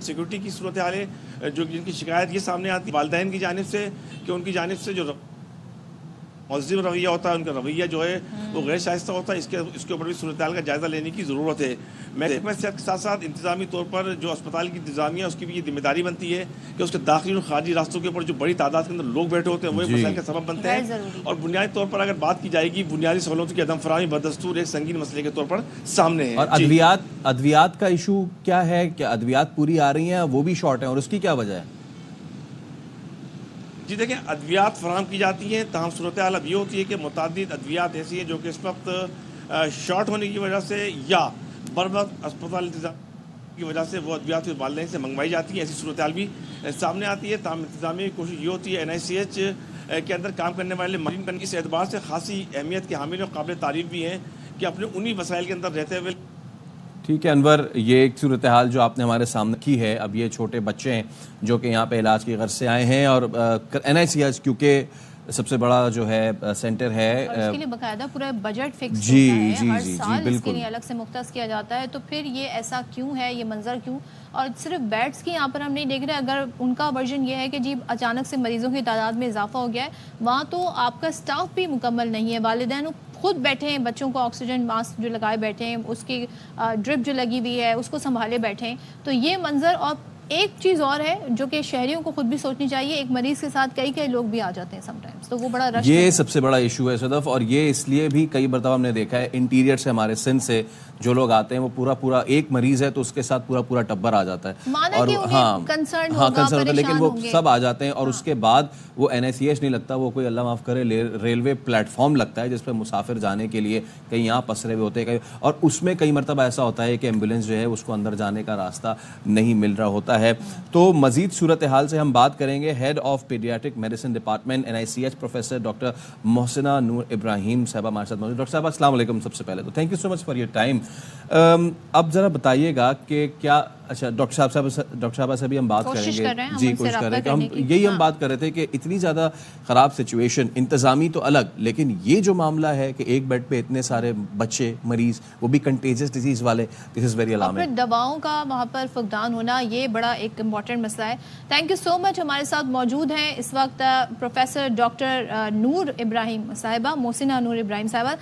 سیکورٹی کی صورتحال ہے جو جن کی شکایت یہ سامنے آتی ہے والدین کی جانب سے کہ ان کی جانب سے جو مہذب رویہ ہوتا ہے ان کا رویہ جو ہے وہ غیر شائستہ ہوتا ہے. اس کے اوپر بھی صورتحال کا جائزہ لینے کی ضرورت ہے. محکمہ صحت کے ساتھ ساتھ انتظامی طور پر جو اسپتال کی انتظامیہ اس کی بھی یہ ذمہ داری بنتی ہے کہ اس کے داخلی اور خارجی راستوں کے اوپر جو بڑی تعداد کے اندر لوگ بیٹھے ہوتے ہیں وہ ایک مسائل کا سبب بنتے ہیں. اور بنیادی طور پر اگر بات کی جائے گی بنیادی سہولتوں کی عدم فراہمی بدستور ایک سنگین مسئلے کے طور پر سامنے ہے. اور ادویات کا ایشو کیا ہے؟ کہ ادویات پوری آ رہی ہیں وہ بھی شارٹ ہیں اور اس کی کیا وجہ ہے؟ جی دیکھیں ادویات فراہم کی جاتی ہیں تاہم صورتحال اب یہ ہوتی ہے کہ متعدد ادویات ایسی ہیں جو کہ اس وقت شارٹ ہونے کی وجہ سے یا بر وقت اسپتال انتظام کی وجہ سے وہ ادویات والدین سے منگوائی جاتی ہیں. ایسی صورتحال بھی سامنے آتی ہے. تاہم انتظامی کوشش یہ ہوتی ہے NICH کے اندر کام کرنے والے ماہرین اس اعتبار سے خاصی اہمیت کے حامل اور قابل تعریف بھی ہیں کہ اپنے انہی وسائل کے اندر رہتے ہوئے. ٹھیک ہے انور، یہ ایک صورتحال جو آپ نے ہمارے سامنے کی ہے. اب یہ چھوٹے بچے ہیں جو کہ یہاں پہ علاج کی غرض سے آئے ہیں اور NICH کیونکہ سب سے بڑا جو ہے سینٹر ہے اور اس کے لیے باقاعدہ پورا بجٹ فکس ہوتا ہے ہر سال اس کے لیے الگ سے مختص کیا جاتا ہے. تو پھر یہ ایسا کیوں ہے، یہ منظر کیوں؟ اور صرف بیڈز کی یہاں پر ہم نہیں دیکھ رہے. اگر ان کا ورژن یہ ہے کہ جی اچانک سے مریضوں کی تعداد میں اضافہ ہو گیا ہے، وہاں تو آپ کا سٹاف بھی مکمل نہیں ہے. والدین خود بیٹھے ہیں، بچوں کو آکسیجن ماسک جو لگائے بیٹھے ہیں، اس کی ڈرپ جو لگی ہوئی ہے اس کو سنبھالے بیٹھے ہیں. تو یہ منظر. اور ایک چیز اور ہے جو کہ شہریوں کو خود بھی سوچنی چاہیے، ایک مریض کے ساتھ کئی لوگ بھی آ جاتے ہیں سم ٹائمز، تو وہ بڑا رش یہ سب سے بڑا ایشو ہے صدف. اور یہ اس لیے بھی کئی مرتبہ ہم نے دیکھا ہے انٹیریئر سے ہمارے سندھ سے جو لوگ آتے ہیں وہ پورا ایک مریض ہے تو اس کے ساتھ پورا ٹبر آ جاتا ہے. اور کنسرن ہوتا ہے لیکن وہ سب آ جاتے ہیں اور اس کے بعد وہ NICH نہیں لگتا، وہ کوئی اللہ معاف کرے ریلوے پلیٹ فارم لگتا ہے جس پہ مسافر جانے کے لیے کہیں یہاں پسرے ہوئے ہوتے ہیں. اور اس میں کئی مرتبہ ایسا ہوتا ہے کہ ایمبولینس جو ہے اس کو اندر جانے کا راستہ نہیں مل رہا ہوتا ہے. تو مزید صورتحال سے ہم بات کریں گے. Head of paediatric medicine department NICH professor doctor Mohsina Noor Ibrahim sahiba ہمارے ساتھ موجود. ڈاکٹر صاحب السلام علیکم. سب سے پہلے تو thank you so much for your time. اب ذرا بتائیے گا کہ کیا اچھا ڈاکٹر صاحبہ سے بھی ہم بات کریں گے. جی کوشش کر رہے ہیں کہ ہم یہی ہم بات کر رہے تھے کہ اتنی زیادہ خراب سچویشن، انتظامی تو الگ، لیکن یہ جو معاملہ ہے کہ ایک بیڈ پہ اتنے سارے بچے مریض، وہ بھی کنٹیجس ڈیزیز والے، دس از ویری الارمنگ. دواؤں کا وہاں پر فقدان ہونا یہ بڑا ایک امپورٹنٹ مسئلہ ہے. تھینک یو سو مچ. ہمارے ساتھ موجود ہیں اس وقت پروفیسر ڈاکٹر نور ابراہیم صاحبہ، محسنہ Noor Ibrahim sahiba.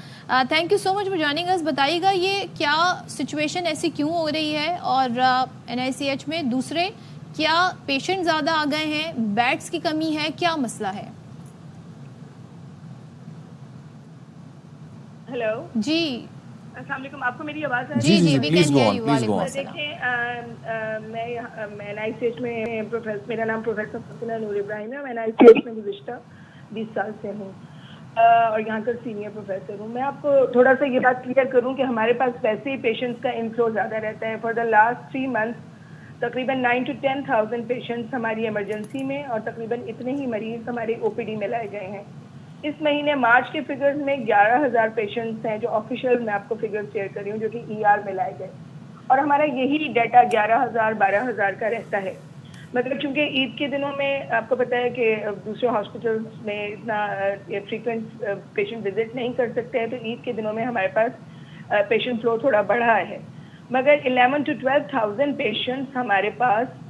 Thank you so much for joining us. بتائیے گا یہ کیا سچویشن ایسی کیوں ہو رہی ہے اور NICH میں دوسرے کیا پیشنٹ زیادہ آ گئے ہیں، بیڈز کی کمی ہے، کیا مسئلہ ہے؟ ہیلو جی السلام علیکم، آپ کو میری آواز آ رہی ہے؟ جی پلیز گو آن. دیکھیں میں NICH میں میرا نام پروفیسر محسنہ نور ابراہیم ہے. میں NICH میں گزشتہ 20 سال سے ہوں اور یہاں کا سینئر پروفیسر ہوں. میں آپ کو تھوڑا سا یہ بات کلیئر کروں کہ ہمارے پاس ویسے ہی پیشنٹس کا انفلو زیادہ رہتا ہے. فار دا لاسٹ 3 months تقریباً 9,000 to 10,000 پیشنٹس ہماری ایمرجنسی میں اور تقریباً اتنے ہی مریض ہمارے OPD میں لائے گئے ہیں. اس مہینے مارچ کے فگرز میں 11,000 پیشنٹس ہیں جو آفیشیل میں آپ کو فگرز شیئر کر رہی ہوں جو کہ ER میں لائے گئے. اور ہمارا یہی ڈیٹا 11,000 12,000 کا رہتا ہے. مطلب چونکہ عید کے دنوں میں آپ کو پتہ ہے کہ دوسرے ہاسپٹلس میں اتنا فریکوینٹ پیشنٹ وزٹ نہیں کر سکتے ہیں، تو عید کے دنوں میں ہمارے پاس پیشنٹ فلو تھوڑا بڑھا ہے. مگر 11,000 to 12,000 پیشنٹس ہمارے پاس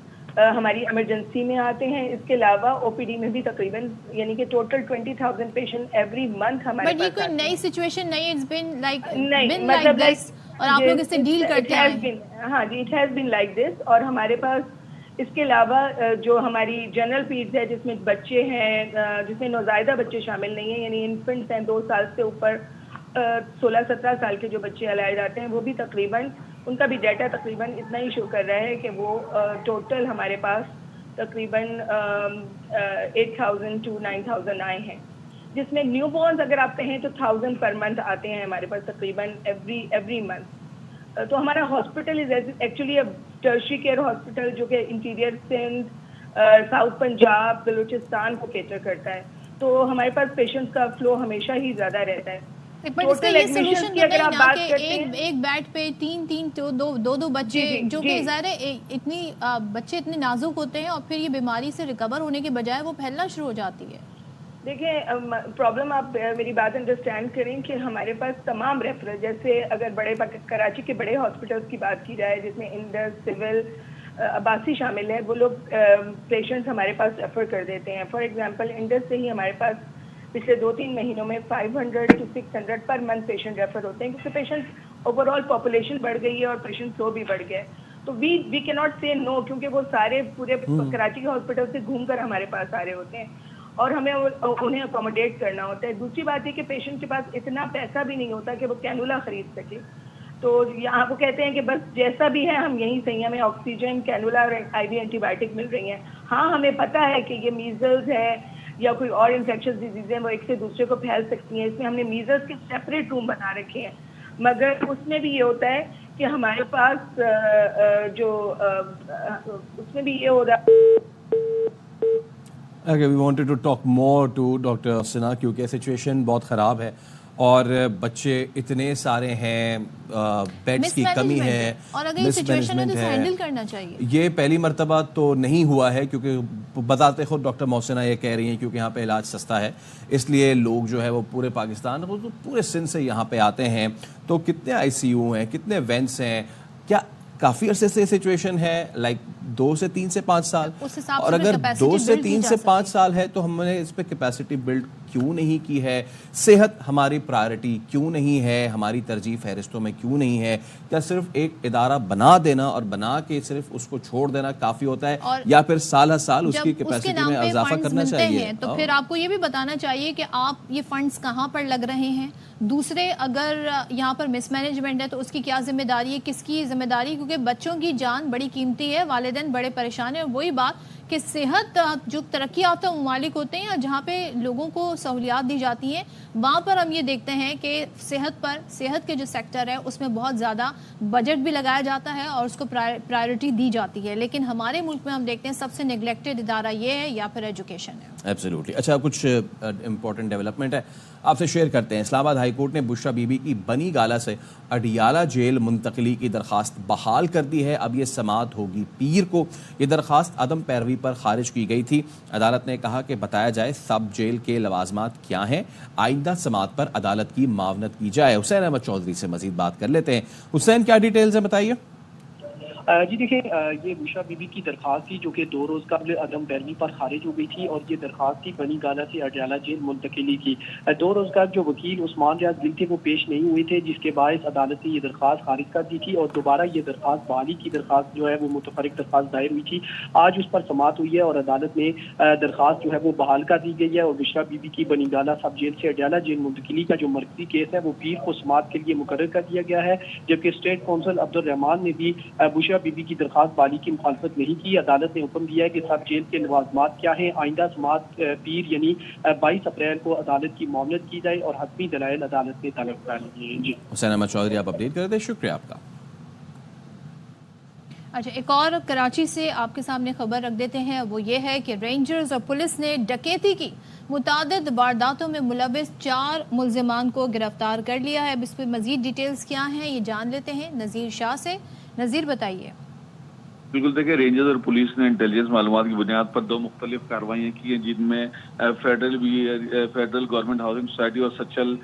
ہماری ایمرجنسی میں آتے ہیں. اس کے علاوہ OPD میں بھی تقریباً یعنی کہ ٹوٹل 20,000 پیشنٹ ایوری منتھ ہمارے پاس. بٹ یہ کوئی نئی سچویشن نہیں، اٹس بین لائک نہیں مطلب اور آپ لوگ اس سے ڈیل کرتے ہیں. ہاں جی، it has been like this. اور ہمارے پاس اس کے علاوہ جو ہماری جنرل پیڈز ہے جس میں بچے ہیں، جس میں نوزائیدہ بچے شامل نہیں ہیں، یعنی انفنٹس ہیں 2 سال سے اوپر 16-17 سال کے جو بچے علاج آتے ہیں، وہ بھی تقریباً ان کا بھی ڈیٹا تقریباً اتنا ہی شو کر رہا ہے کہ وہ ٹوٹل ہمارے پاس تقریباً 8,000 to 9,000 آئے ہیں، جس میں نیو بورنز اگر آپ کہیں تو 1,000 پر منتھ آتے ہیں ہمارے پاس تقریباً ایوری منتھ. تو ہمارا hospital is actually tertiary care hospital جو کہ انٹیریئر سندھ، ساؤتھ پنجاب، بلوچستان کو کیٹر کرتا ہے. تو ہمارے پاس پیشنٹس کا فلو ہمیشہ ہی زیادہ رہتا ہے. ایک بیڈ پہ 3 دو بچے، جو کہ ظاہر ہے بچے اتنے نازک ہوتے ہیں اور پھر یہ بیماری سے ریکور ہونے کے بجائے وہ پھیلنا شروع ہو جاتی ہے. دیکھیں پرابلم آپ میری بات انڈرسٹینڈ کریں کہ ہمارے پاس تمام ریفرل، جیسے اگر بڑے کراچی کے بڑے ہاسپٹلس کی بات کی جائے جس میں انڈس، سول، عباسی شامل ہے، وہ لوگ پیشنٹس ہمارے پاس ریفر کر دیتے ہیں. فار ایگزامپل انڈس سے ہی ہمارے پاس پچھلے 2-3 مہینوں میں 500 to 600 per month patient refer ہوتے ہیں، کیونکہ پیشنٹ اوور آل پاپولیشن بڑھ گئی ہے اور پیشنٹ فلو بھی بڑھ گیا ہے. تو وی کی ناٹ سے نو، کیونکہ وہ سارے پورے کراچی کے ہاسپٹل سے گھوم کر ہمارے پاس آ رہے ہوتے ہیں اور ہمیں انہیں اکوموڈیٹ کرنا ہوتا ہے. دوسری بات یہ کہ پیشنٹ کے پاس اتنا پیسہ بھی نہیں ہوتا کہ وہ کینولا خرید سکے. تو یہاں وہ کہتے ہیں کہ بس جیسا بھی ہے ہم یہیں صحیح، ہمیں آکسیجن، کینولا اور آئی وی اینٹی بایوٹک مل رہی ہیں. ہاں ہمیں پتہ ہے کہ یہ میزلز ہے یا کوئی اور انفیکشس ڈیزیز ہیں، وہ ایک سے دوسرے کو pھیل سکتی ہیں. اس میں ہم نے میزلز کے سیپریٹ روم بنا رکھے ہیں، مگر اس میں بھی یہ ہوتا ہے کہ ہمارے پاس اس میں بھی یہ ہو رہا ہے. Okay, we wanted to talk more to Dr. Sinha کیونکہ سچویشن بہت خراب ہے اور بچے اتنے سارے ہیں، بیڈس کی کمی ہے، اور اگر یہ سچویشن ہے تو اسے ہینڈل کرنا چاہیے. یہ پہلی مرتبہ تو نہیں ہوا ہے، کیونکہ بتاتے خود ڈاکٹر محسنہ یہ کہہ رہی ہیں کیونکہ یہاں پہ علاج سستا ہے، اس لیے لوگ جو ہے وہ پورے پاکستان پورے سندھ سے یہاں پہ آتے ہیں. تو کتنے آئی سی یو ہیں، کتنے وینٹس ہیں، کیا کافی عرصے سے سچویشن ہے، لائک 2 سے 3 سے 5 سال؟ اور اگر 2 سے 3 سے 5 سال ہے تو ہم نے اس پہ کیپیسٹی بلڈ کیوں نہیں کی ہے؟ صحت ہماری پرائرٹی کیوں نہیں ہے، ہماری ترجیح فہرستوں میں کیوں نہیں ہے؟ کیا صرف ایک ادارہ بنا دینا اور بنا کے صرف اس کو چھوڑ دینا کافی ہوتا ہے، یا پھر سال ہر سال اس کی کیپیسٹی میں اضافہ کرنا چاہیے؟ تو پھر آپ کو یہ بھی بتانا چاہیے کہ آپ یہ فنڈز کہاں پر لگ رہے ہیں. دوسرے اگر یہاں پر مس مینجمنٹ ہے تو اس کی کیا ذمہ داری ہے، کس کی ذمہ داری؟ کیونکہ بچوں کی جان بڑی قیمتی ہے، والدین بڑے پریشان ہیں. اور وہی بات کہ صحت جو ترقی یافتہ ممالک ہوتے ہیں جہاں پہ لوگوں کو سہولیات دی جاتی ہیں، وہاں پر ہم یہ دیکھتے ہیں کہ صحت کے جو سیکٹر ہے اس میں بہت زیادہ بجٹ بھی لگایا جاتا ہے اور اس کو پرائرٹی دی جاتی ہے. لیکن ہمارے ملک میں ہم دیکھتے ہیں سب سے نیگلیکٹڈ ادارہ یہ ہے یا پھر ایجوکیشن ہے. ایبسلیوٹلی. اچھا، کچھ امپورٹنٹ ڈیولپمنٹ ہے آپ سے شیئر کرتے ہیں. اسلام آباد ہائی کورٹ نے بشرا بی بی کی بنی گالہ سے اڈیالہ جیل منتقلی کی درخواست بحال کر دی ہے. اب یہ سماعت ہوگی پیر کو. یہ درخواست عدم پیروی پر خارج کی گئی تھی. عدالت نے کہا کہ بتایا جائے سب جیل کے لوازمات کیا ہیں، آئندہ سماعت پر عدالت کی معاونت کی جائے. حسین احمد چودھری سے مزید بات کر لیتے ہیں. حسین، کیا ڈیٹیلز ہیں بتائیے. جی دیکھیں، یہ بشرا بی بی کی درخواست تھی جو کہ 2 روز قبل عدم پیروی پر خارج ہو گئی تھی، اور یہ درخواست تھی بنی گالہ سے اڈیالہ جیل منتقلی کی. 2 روز قبل جو وکیل عثمان ریاض گل تھے وہ پیش نہیں ہوئے تھے، جس کے باعث عدالت نے یہ درخواست خارج کر دی تھی اور دوبارہ یہ درخواست بحالی کی درخواست جو ہے وہ متفرق درخواست دائر ہوئی تھی. آج اس پر سماعت ہوئی ہے اور عدالت نے درخواست جو ہے وہ بحال کر دی گئی ہے، اور بشرا بی بی کی بنی گالہ سب جیل سے اڈیالہ جیل منتقلی کا جو مرکزی کیس ہے وہ پیر کو سماعت کے لیے مقرر کر دیا گیا ہے. جبکہ اسٹیٹ کونسل عبدالرحمان نے بھی بشرا بی بی کی درخواست بالی کی مخالفت نہیں کی. عدالت نے حکم دیا ہے کہ سب جیل کے لوازمات کیا ہیں، آئندہ سماعت پیر یعنی 22 اپریل کو عدالت کی معاونت کی جائے اور حتمی دلائل عدالت نے طلب کر لیے. جی حسین احمد چودھری آپ اپڈیٹ کر دیں، شکریہ آپ کا. اچھا، ایک اور کراچی سے آپ کے سامنے خبر رکھ دیتے ہیں. وہ یہ ہے کہ رینجرز اور پولیس نے ڈکیتی کی متعدد وارداتوں میں ملوث 4 ملزمان کو گرفتار کر لیا ہے. اب اس پہ مزید ڈیٹیلز کیا ہیں یہ جان لیتے ہیں نذیر شاہ سے. نذیر بتائیے. بالکل، دیکھیں رینجرز اور پولیس نے انٹیلیجنس معلومات کی بنیاد پر 2 مختلف کارروائیاں کی ہیں، جن میں فیڈرل گورنمنٹ ہاؤسنگ سوسائٹی اور سچل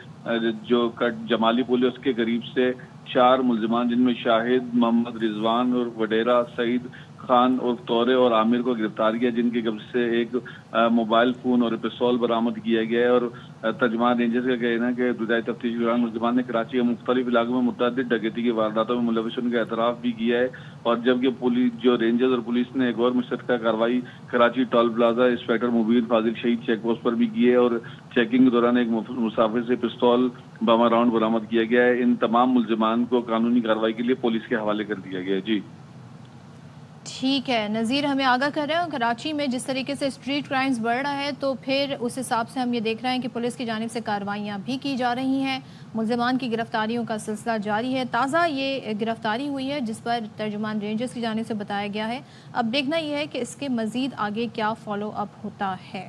جو جمالی پولیس کے قریب سے 4 ملزمان جن میں شاہد محمد رضوان اور وڈیرا سعید خان اور طورے اور عامر کو گرفتار کیا، جن کے قبضے سے ایک موبائل فون اور پستول برآمد کیا گیا ہے. اور ترجمان رینجرز کا کہنا ہے کہ ابتدائی تفتیش کے دوران ملزمان نے کراچی کے مختلف علاقوں میں متعدد ڈکیتی کی وارداتوں میں ملوث ہونے کا اعتراف بھی کیا ہے. اور جبکہ پولیس جو رینجرز اور پولیس نے ایک اور مشترکہ کارروائی کراچی ٹول پلازا انسپیکٹر مبین فاضل شہید چیک پوسٹ پر بھی کی ہے، اور چیکنگ کے دوران ایک مسافر سے پستول بم راؤنڈ برآمد کیا گیا ہے. ان تمام ملزمان کو قانونی کارروائی کے لیے پولیس کے حوالے کر دیا گیا ہے. جی ٹھیک ہے نذیر، ہمیں آگاہ کر رہے ہیں. کراچی میں جس طریقے سے اسٹریٹ کرائمز بڑھ رہا ہے تو پھر اس حساب سے ہم یہ دیکھ رہے ہیں کہ پولیس کی جانب سے کارروائیاں بھی کی جا رہی ہیں. ملزمان کی گرفتاریوں کا سلسلہ جاری ہے. تازہ یہ گرفتاری ہوئی ہے جس پر ترجمان رینجرز کی جانب سے بتایا گیا ہے. اب دیکھنا یہ ہے کہ اس کے مزید آگے کیا فالو اپ ہوتا ہے.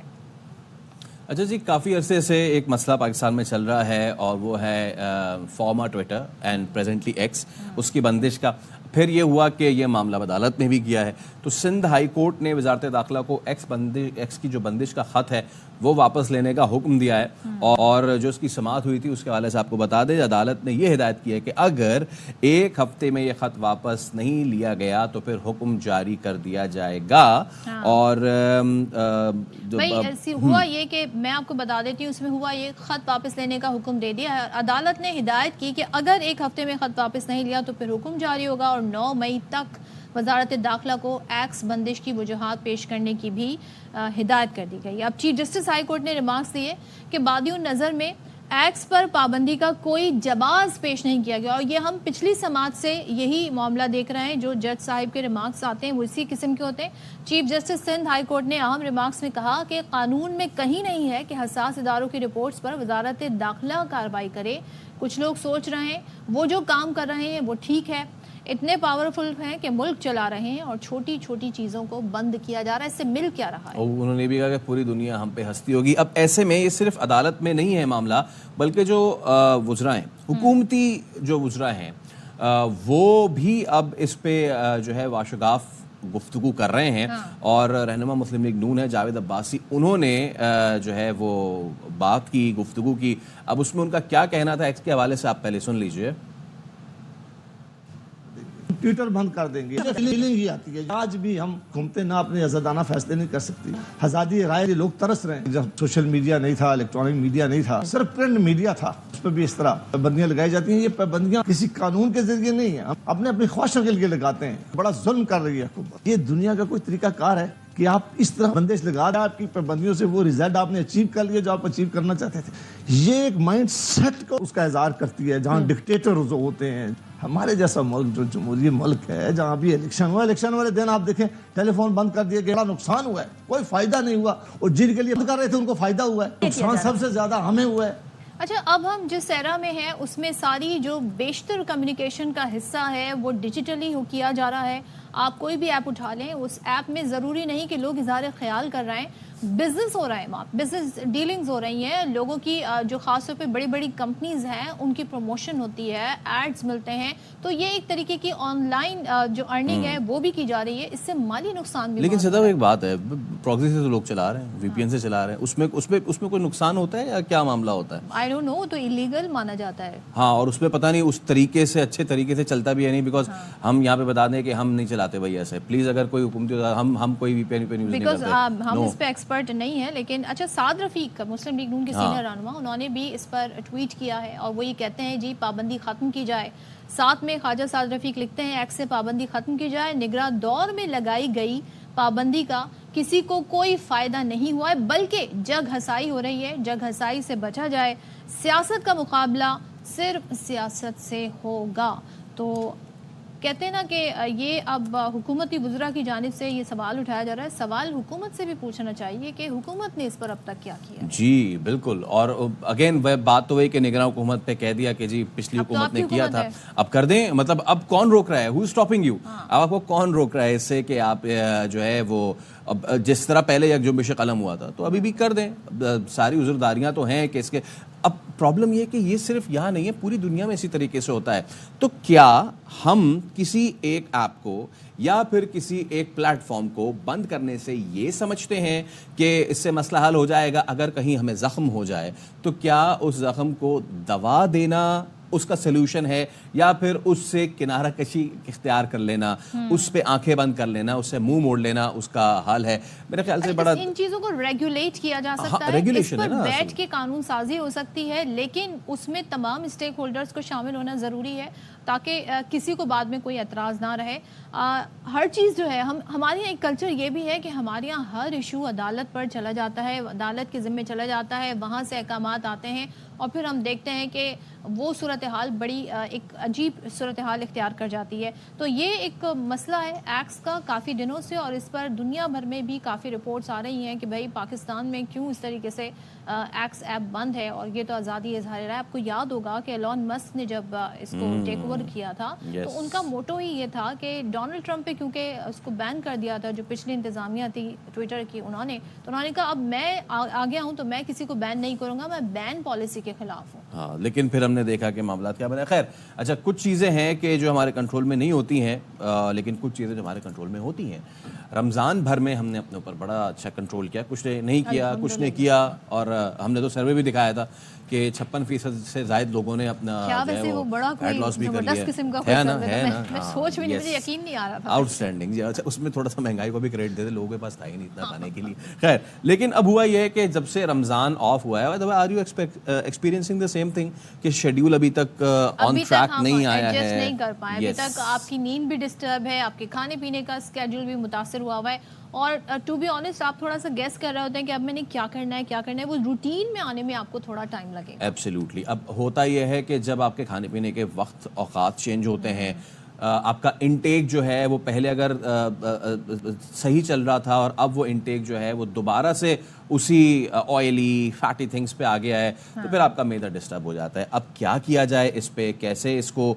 اچھا جی، کافی عرصے سے ایک مسئلہ پاکستان میں چل رہا ہے اور وہ ہے former Twitter and presently X, اس کی بندش کا. پھر یہ ہوا کہ یہ معاملہ عدالت میں بھی گیا ہے. تو سندھ ہائی کورٹ نے وزارت داخلہ کو ایکس کی جو بندش کا خط ہے وہ واپس لینے کا حکم دیا ہے، اور جو اس کی سماعت ہوئی تھی اس کے حوالے سے آپ کو بتا دیں عدالت نے یہ ہدایت کی ہے کہ اگر ایک ہفتے میں یہ خط واپس نہیں لیا گیا تو پھر حکم جاری کر دیا جائے گا۔ اور ہوا یہ کہ میں آپ کو بتا دیتی ہوں، اس میں ہوا یہ خط واپس لینے کا حکم دے دیا ہے، عدالت نے ہدایت کی کہ اگر ایک ہفتے میں خط واپس نہیں لیا تو پھر حکم جاری ہوگا، اور 9 مئی تک وزارت داخلہ کو ایکس بندش کی وجوہات پیش کرنے کی بھی ہدایت کر دی گئی۔ اب چیف جسٹس ہائی کورٹ نے ریمارکس دیے کہ بادیوں نظر میں ایکس پر پابندی کا کوئی جواز پیش نہیں کیا گیا، اور یہ ہم پچھلی سماعت سے یہی معاملہ دیکھ رہے ہیں، جو جج صاحب کے ریمارکس آتے ہیں وہ اسی قسم کے ہوتے ہیں۔ Chief justice Sindh high court نے اہم ریمارکس میں کہا کہ قانون میں کہیں نہیں ہے کہ حساس اداروں کی رپورٹس پر وزارت داخلہ کارروائی کرے۔ کچھ لوگ سوچ رہے ہیں وہ جو کام کر رہے ہیں وہ ٹھیک ہے، اتنے پاورفل ہیں کہ ملک چلا رہے ہیں اور چھوٹی چھوٹی چیزوں کو بند کیا جا رہا ہے، اس سے مل کیا رہا ہے۔ اور انہوں نے بھی کہا کہ پوری دنیا ہم پہ ہستی ہوگی۔ اب ایسے میں یہ صرف عدالت میں نہیں ہے معاملہ، بلکہ جو وزراء ہیں، حکومتی جو وزراء ہیں، وہ بھی اب اس پہ جو ہے واشگاف گفتگو کر رہے ہیں، اور رہنما مسلم لیگ نون ہے جاوید عباسی، انہوں نے جو ہے وہ بات کی، گفتگو کی۔ اب اس میں ان کا کیا کہنا تھا ایکس کے حوالے سے آپ پہلے سن لیجئے۔ ٹویٹر بند کر دیں گے، فیلنگ ہی آتی ہے۔ آج بھی ہم گھومتے نہ اپنے آزادانہ فیصلے نہیں کر سکتی، آزادی رائے لوگ ترس رہے ہیں۔ جب سوشل میڈیا نہیں تھا، الیکٹرانک میڈیا نہیں تھا، صرف پرنٹ میڈیا تھا، اس پہ بھی اس طرح پابندیاں لگائی جاتی ہیں۔ یہ پابندیاں کسی قانون کے ذریعے نہیں ہیں، ہم اپنی خواہشوں کے لیے لگاتے ہیں۔ بڑا ظلم کر رہی ہے حکومت۔ یہ دنیا کا کوئی طریقہ کار ہے کہ آپ اس طرح بندش لگا رہے ہیں، آپ کی پابندیوں سے وہ ریزلٹ آپ نے اچیو کر لیا جو آپ اچیو کرنا چاہتے تھے۔ یہ ایک مائنڈ سیٹ کو اس کا اظہار کرتی ہے، جہاں ڈکٹیٹرز ہوتے ہیں۔ ہمارے جیسا ملک جو جمہوری ملک ہے، جہاں بھی الیکشن ہوا، الیکشن والے دن آپ دیکھیں ٹیلی فون بند کر دیا، بڑا نقصان ہوا ہے، کوئی فائدہ نہیں ہوا، اور جن کے لیے بند کر رہے تھے ان کو فائدہ ہوا ہے، نقصان سب سے زیادہ ہمیں ہوا ہے۔ اچھا، اب ہم جس ایرا میں ہیں اس میں ساری جو بیشتر کمیونیکیشن کا حصہ ہے وہ ڈیجیٹلی کیا جا رہا ہے۔ آپ کوئی بھی ایپ اٹھا لیں، اس ایپ میں ضروری نہیں کہ لوگ اظہار خیال کر رہے ہیں، بزنس ہو رہا ہے، وہاں بزنس ڈیلنگز ہو رہی ہیں، لوگوں کی جو خاص طور پہ بڑی بڑی کمپنیز ہیں ان کی پروموشن ہوتی ہے، ایڈز ملتے ہیں، تو یہ ایک طریقے کی آن لائن جو ارننگ ہے وہ بھی کی جا رہی ہے، اس سے مالی نقصان بھی۔ لیکن صدف ایک بات ہے، پراکسی سے تو لوگ چلا رہے ہیں، وی پی این سے چلا رہے ہیں، اس میں کوئی نقصان ہوتا ہے یا کیا معاملہ ہوتا ہے؟ آئی ڈونٹ نو، تو ایلیگل مانا جاتا ہے۔ ہاں، اور اس میں پتہ نہیں اس طریقے سے اچھے طریقے سے چلتا بھی ہے نہیں، بیکاز ہم یہاں پہ بتا دیں کہ ہم نہیں چلاتے بھائی ایسے، پلیز اگر کوئی حکومتی ہم کوئی وی پی این یوز نہیں کرتے، ہم اس پہ ایکسپرٹ نہیں ہیں۔ لیکن اچھا، سعد رفیق مسلم لیگ نون کے سینئر رہنما، انہوں نے بھی اس پر ٹویٹ کیا ہے، اور وہ یہ کہتے ہیں جی پابندی ختم کی جائے۔ ساتھ میں خواجہ سعد رفیق لکھتے ہیں ایکس سے پابندی ختم کی جائے، نگراں دور میں لگائی گئی پابندی کا کسی کو کوئی فائدہ نہیں ہوا ہے، بلکہ جگ ہسائی ہو رہی ہے، جگ ہسائی سے بچا جائے، سیاست کا مقابلہ صرف سیاست سے ہوگا۔ تو کہتے ہیں نا کہ یہ اب حکومتی وزراء کی جانب سے یہ سوال اٹھایا جا رہا ہے، سوال حکومت سے بھی پوچھنا چاہیے کہ حکومت نے اس پر اب تک کیا کیا۔ جی بالکل، اور اگین بات تو وہی کہ نگراں حکومت پہ کہہ دیا کہ جی پچھلی حکومت نے کیا تھا، اب کر دیں، مطلب اب کون روک رہا ہے، ہو اسٹاپنگ یو؟ اب آپ کو کون روک رہا ہے اس سے کہ آپ جو ہے وہ اب جس طرح پہلے یک جنبش قلم ہوا تھا تو ابھی بھی کر دیں، ساری عذرداریاں تو ہیں کہ اس کے۔ اب پرابلم یہ کہ یہ صرف یہاں نہیں ہے، پوری دنیا میں اسی طریقے سے ہوتا ہے۔ تو کیا ہم کسی ایک ایپ کو یا پھر کسی ایک پلیٹ فارم کو بند کرنے سے یہ سمجھتے ہیں کہ اس سے مسئلہ حل ہو جائے گا؟ اگر کہیں ہمیں زخم ہو جائے تو کیا اس زخم کو دوا دینا اس کا سلوشن ہے، یا پھر اس سے کنارہ کشی اختیار کر لینا، اس پہ آنکھیں بند کر لینا، اس سے منہ موڑ لینا اس کا حل ہے؟ میرے خیال سے بڑا ان چیزوں کو ریگولیٹ کیا جا سکتا ہے، اس پر بیٹھ کے قانون سازی ہو سکتی ہے، لیکن اس میں تمام اسٹیک ہولڈرز کو شامل ہونا ضروری ہے تاکہ کسی کو بعد میں کوئی اعتراض نہ رہے۔ ہر چیز جو ہے ہمارے یہاں ایک کلچر یہ بھی ہے کہ ہمارے یہاں ہر ایشو عدالت پر چلا جاتا ہے، عدالت کے ذمہ چلا جاتا ہے، وہاں سے احکامات آتے ہیں، اور پھر ہم دیکھتے ہیں کہ وہ صورتحال بڑی ایک عجیب صورتحال اختیار کر جاتی ہے۔ تو یہ ایک مسئلہ ہے ایکس کا کافی دنوں سے، اور اس پر دنیا بھر میں بھی کافی رپورٹس آ رہی ہیں کہ بھائی پاکستان میں کیوں اس طریقے سے ایکس ایپ بند ہے، اور یہ تو آزادی اظہار رائے۔ آپ کو یاد ہوگا کہ ایلون مسک نے جب اس کو ٹیک اوور کیا تھا تو ان کا موٹو ہی یہ تھا کہ ڈونلڈ ٹرمپ پہ کیونکہ اس کو بین کر دیا تھا جو پچھلی انتظامیہ تھی ٹویٹر کی، انہوں نے کہا اب میں آ گیا ہوں تو میں کسی کو بین نہیں کروں گا، میں بین پالیسی کے کے خلاف ہوں. ہاں لیکن پھر ہم نے دیکھا کہ معاملات کیا بنے. خیر اچھا کچھ چیزیں ہیں کہ جو ہمارے کنٹرول میں نہیں ہوتی ہیں لیکن کچھ چیزیں جو ہمارے کنٹرول میں ہوتی ہیں. رمضان بھر میں ہم نے اپنے اوپر بڑا اچھا کنٹرول کیا, کچھ نے نہیں کیا, کچھ نے کیا, اور ہم نے تو سروے بھی دکھایا تھا کہ 56% سے زائد لوگوں نے اپنا فیٹ لاس بھی کر لیا ہے نا. میں سوچ بھی نہیں, مجھے یقین نہیں آ رہا تھا. Out standing. اچھا اس میں تھوڑا سا مہنگائی کو بھی کریڈٹ دے دے, لوگوں کے پاس تھا ہی نہیں اتنا کھانے کے لیے. خیر لیکن اب ہوا یہ ہے کہ جب سے رمضان آف ہوا ہے, are you experiencing the same thing کہ شیڈیول ابھی تک آن ٹریک نہیں آیا ہے, نہیں کر پائے ابھی تک, آپ کی نیند بھی ڈسٹرب ہے, آپ کے کھانے پینے کا اسکیڈول بھی متاثر ہوا ہوا ہے, اور ٹو بی آنیسٹ آپ تھوڑا سا گیس کر رہے ہوتے ہیں کہ اب میں نے کیا کرنا ہے, وہ روٹین میں آنے میں آپ کو تھوڑا ٹائم لگے گا. ایبسلیوٹلی. اب ہوتا یہ ہے کہ جب آپ کے کھانے پینے کے وقت اوقات چینج ہوتے ہیں, آپ کا انٹیک جو ہے وہ پہلے اگر صحیح چل رہا تھا اور اب وہ انٹیک جو ہے وہ دوبارہ سے اسی آئلی فیٹی تھنگس پہ آ گیا ہے, تو پھر آپ کا معدہ ڈسٹرب ہو جاتا ہے. اب کیا کیا جائے اس پہ, کیسے اس کو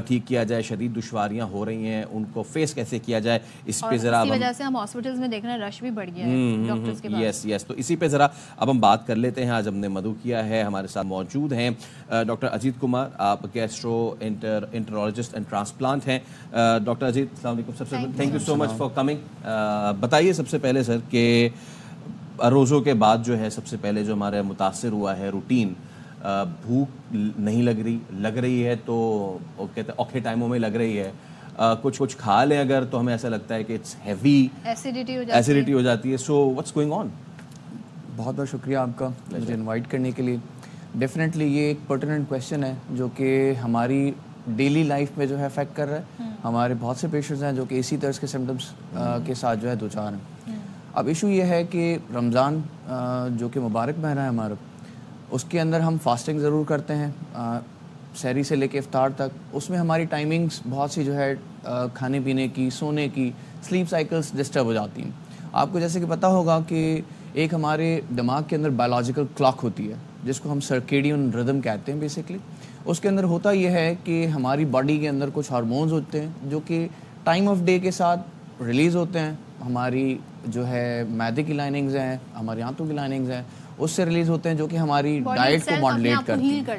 ٹھیک کیا جائے, شدید دشواریاں ہو رہی ہیں, ان کو فیس کیسے کیا جائے, اس پہ ذرا اسی وجہ سے ہم ہاسپٹلز میں دیکھ رہے ہیں رش بھی بڑھ گیا ہے ڈاکٹرز کے پاس. یس تو اسی پہ ذرا اب ہم بات کر لیتے ہیں. آج ہم نے مدعو کیا ہے, ہمارے ساتھ موجود ہیں ڈاکٹر اجیت کمار, آپ گیسٹرو انٹرالوجسٹ اینڈ ٹرانسپلانٹ ہیں. ڈاکٹر اجیت السلام علیکم. سب سے thank you so much for coming. بتائیے سب سے پہلے سر کہ روزوں کے بعد جو ہے سب سے پہلے جو ہمارے متاثر ہوا ہے روٹین, بھوک نہیں لگ رہی ہے تو کہتے ہیں اوکھے ٹائموں میں لگ رہی ہے, کچھ کھا لیں اگر تو ہمیں ایسا لگتا ہے کہ اٹس ہیوی, ایسیڈیٹی ہو جاتی ہے. So what's going on? بہت بہت شکریہ آپ کا مجھے انوائٹ کرنے کے لیے. ڈیفینیٹلی یہ ایک پرٹیننٹ کویشچن ہے جو کہ ہماری ڈیلی لائف میں جو ہے افیکٹ کر رہا ہے. ہمارے بہت سے پیشنٹس ہیں جو کہ اسی طرح کے سمٹمس کے ساتھ جو ہے دوچار ہیں. اب ایشو یہ ہے کہ رمضان جو کہ مبارک مہینہ ہے ہمارا, اس کے اندر ہم فاسٹنگ ضرور کرتے ہیں سحری سے لے کے افطار تک. اس میں ہماری ٹائمنگز بہت سی جو ہے کھانے پینے کی, سونے کی, سلیپ سائیکلز ڈسٹرب ہو جاتی ہیں. آپ کو جیسے کہ پتہ ہوگا کہ ایک ہمارے دماغ کے اندر بایولوجیکل کلاک ہوتی ہے جس کو ہم سرکیڈین ردم کہتے ہیں بیسکلی. اس کے اندر ہوتا یہ ہے کہ ہماری باڈی کے اندر کچھ ہارمونز ہوتے ہیں جو کہ ٹائم آف ڈے کے ساتھ ریلیز ہوتے ہیں. ہماری جو ہے معدے کی لائننگز ہیں, ہماری آنتوں کی لائننگز ہیں, اس سے ریلیز ہوتے ہیں جو کہ ہماری ڈائٹ کو ماڈولیٹ کرتی ہے,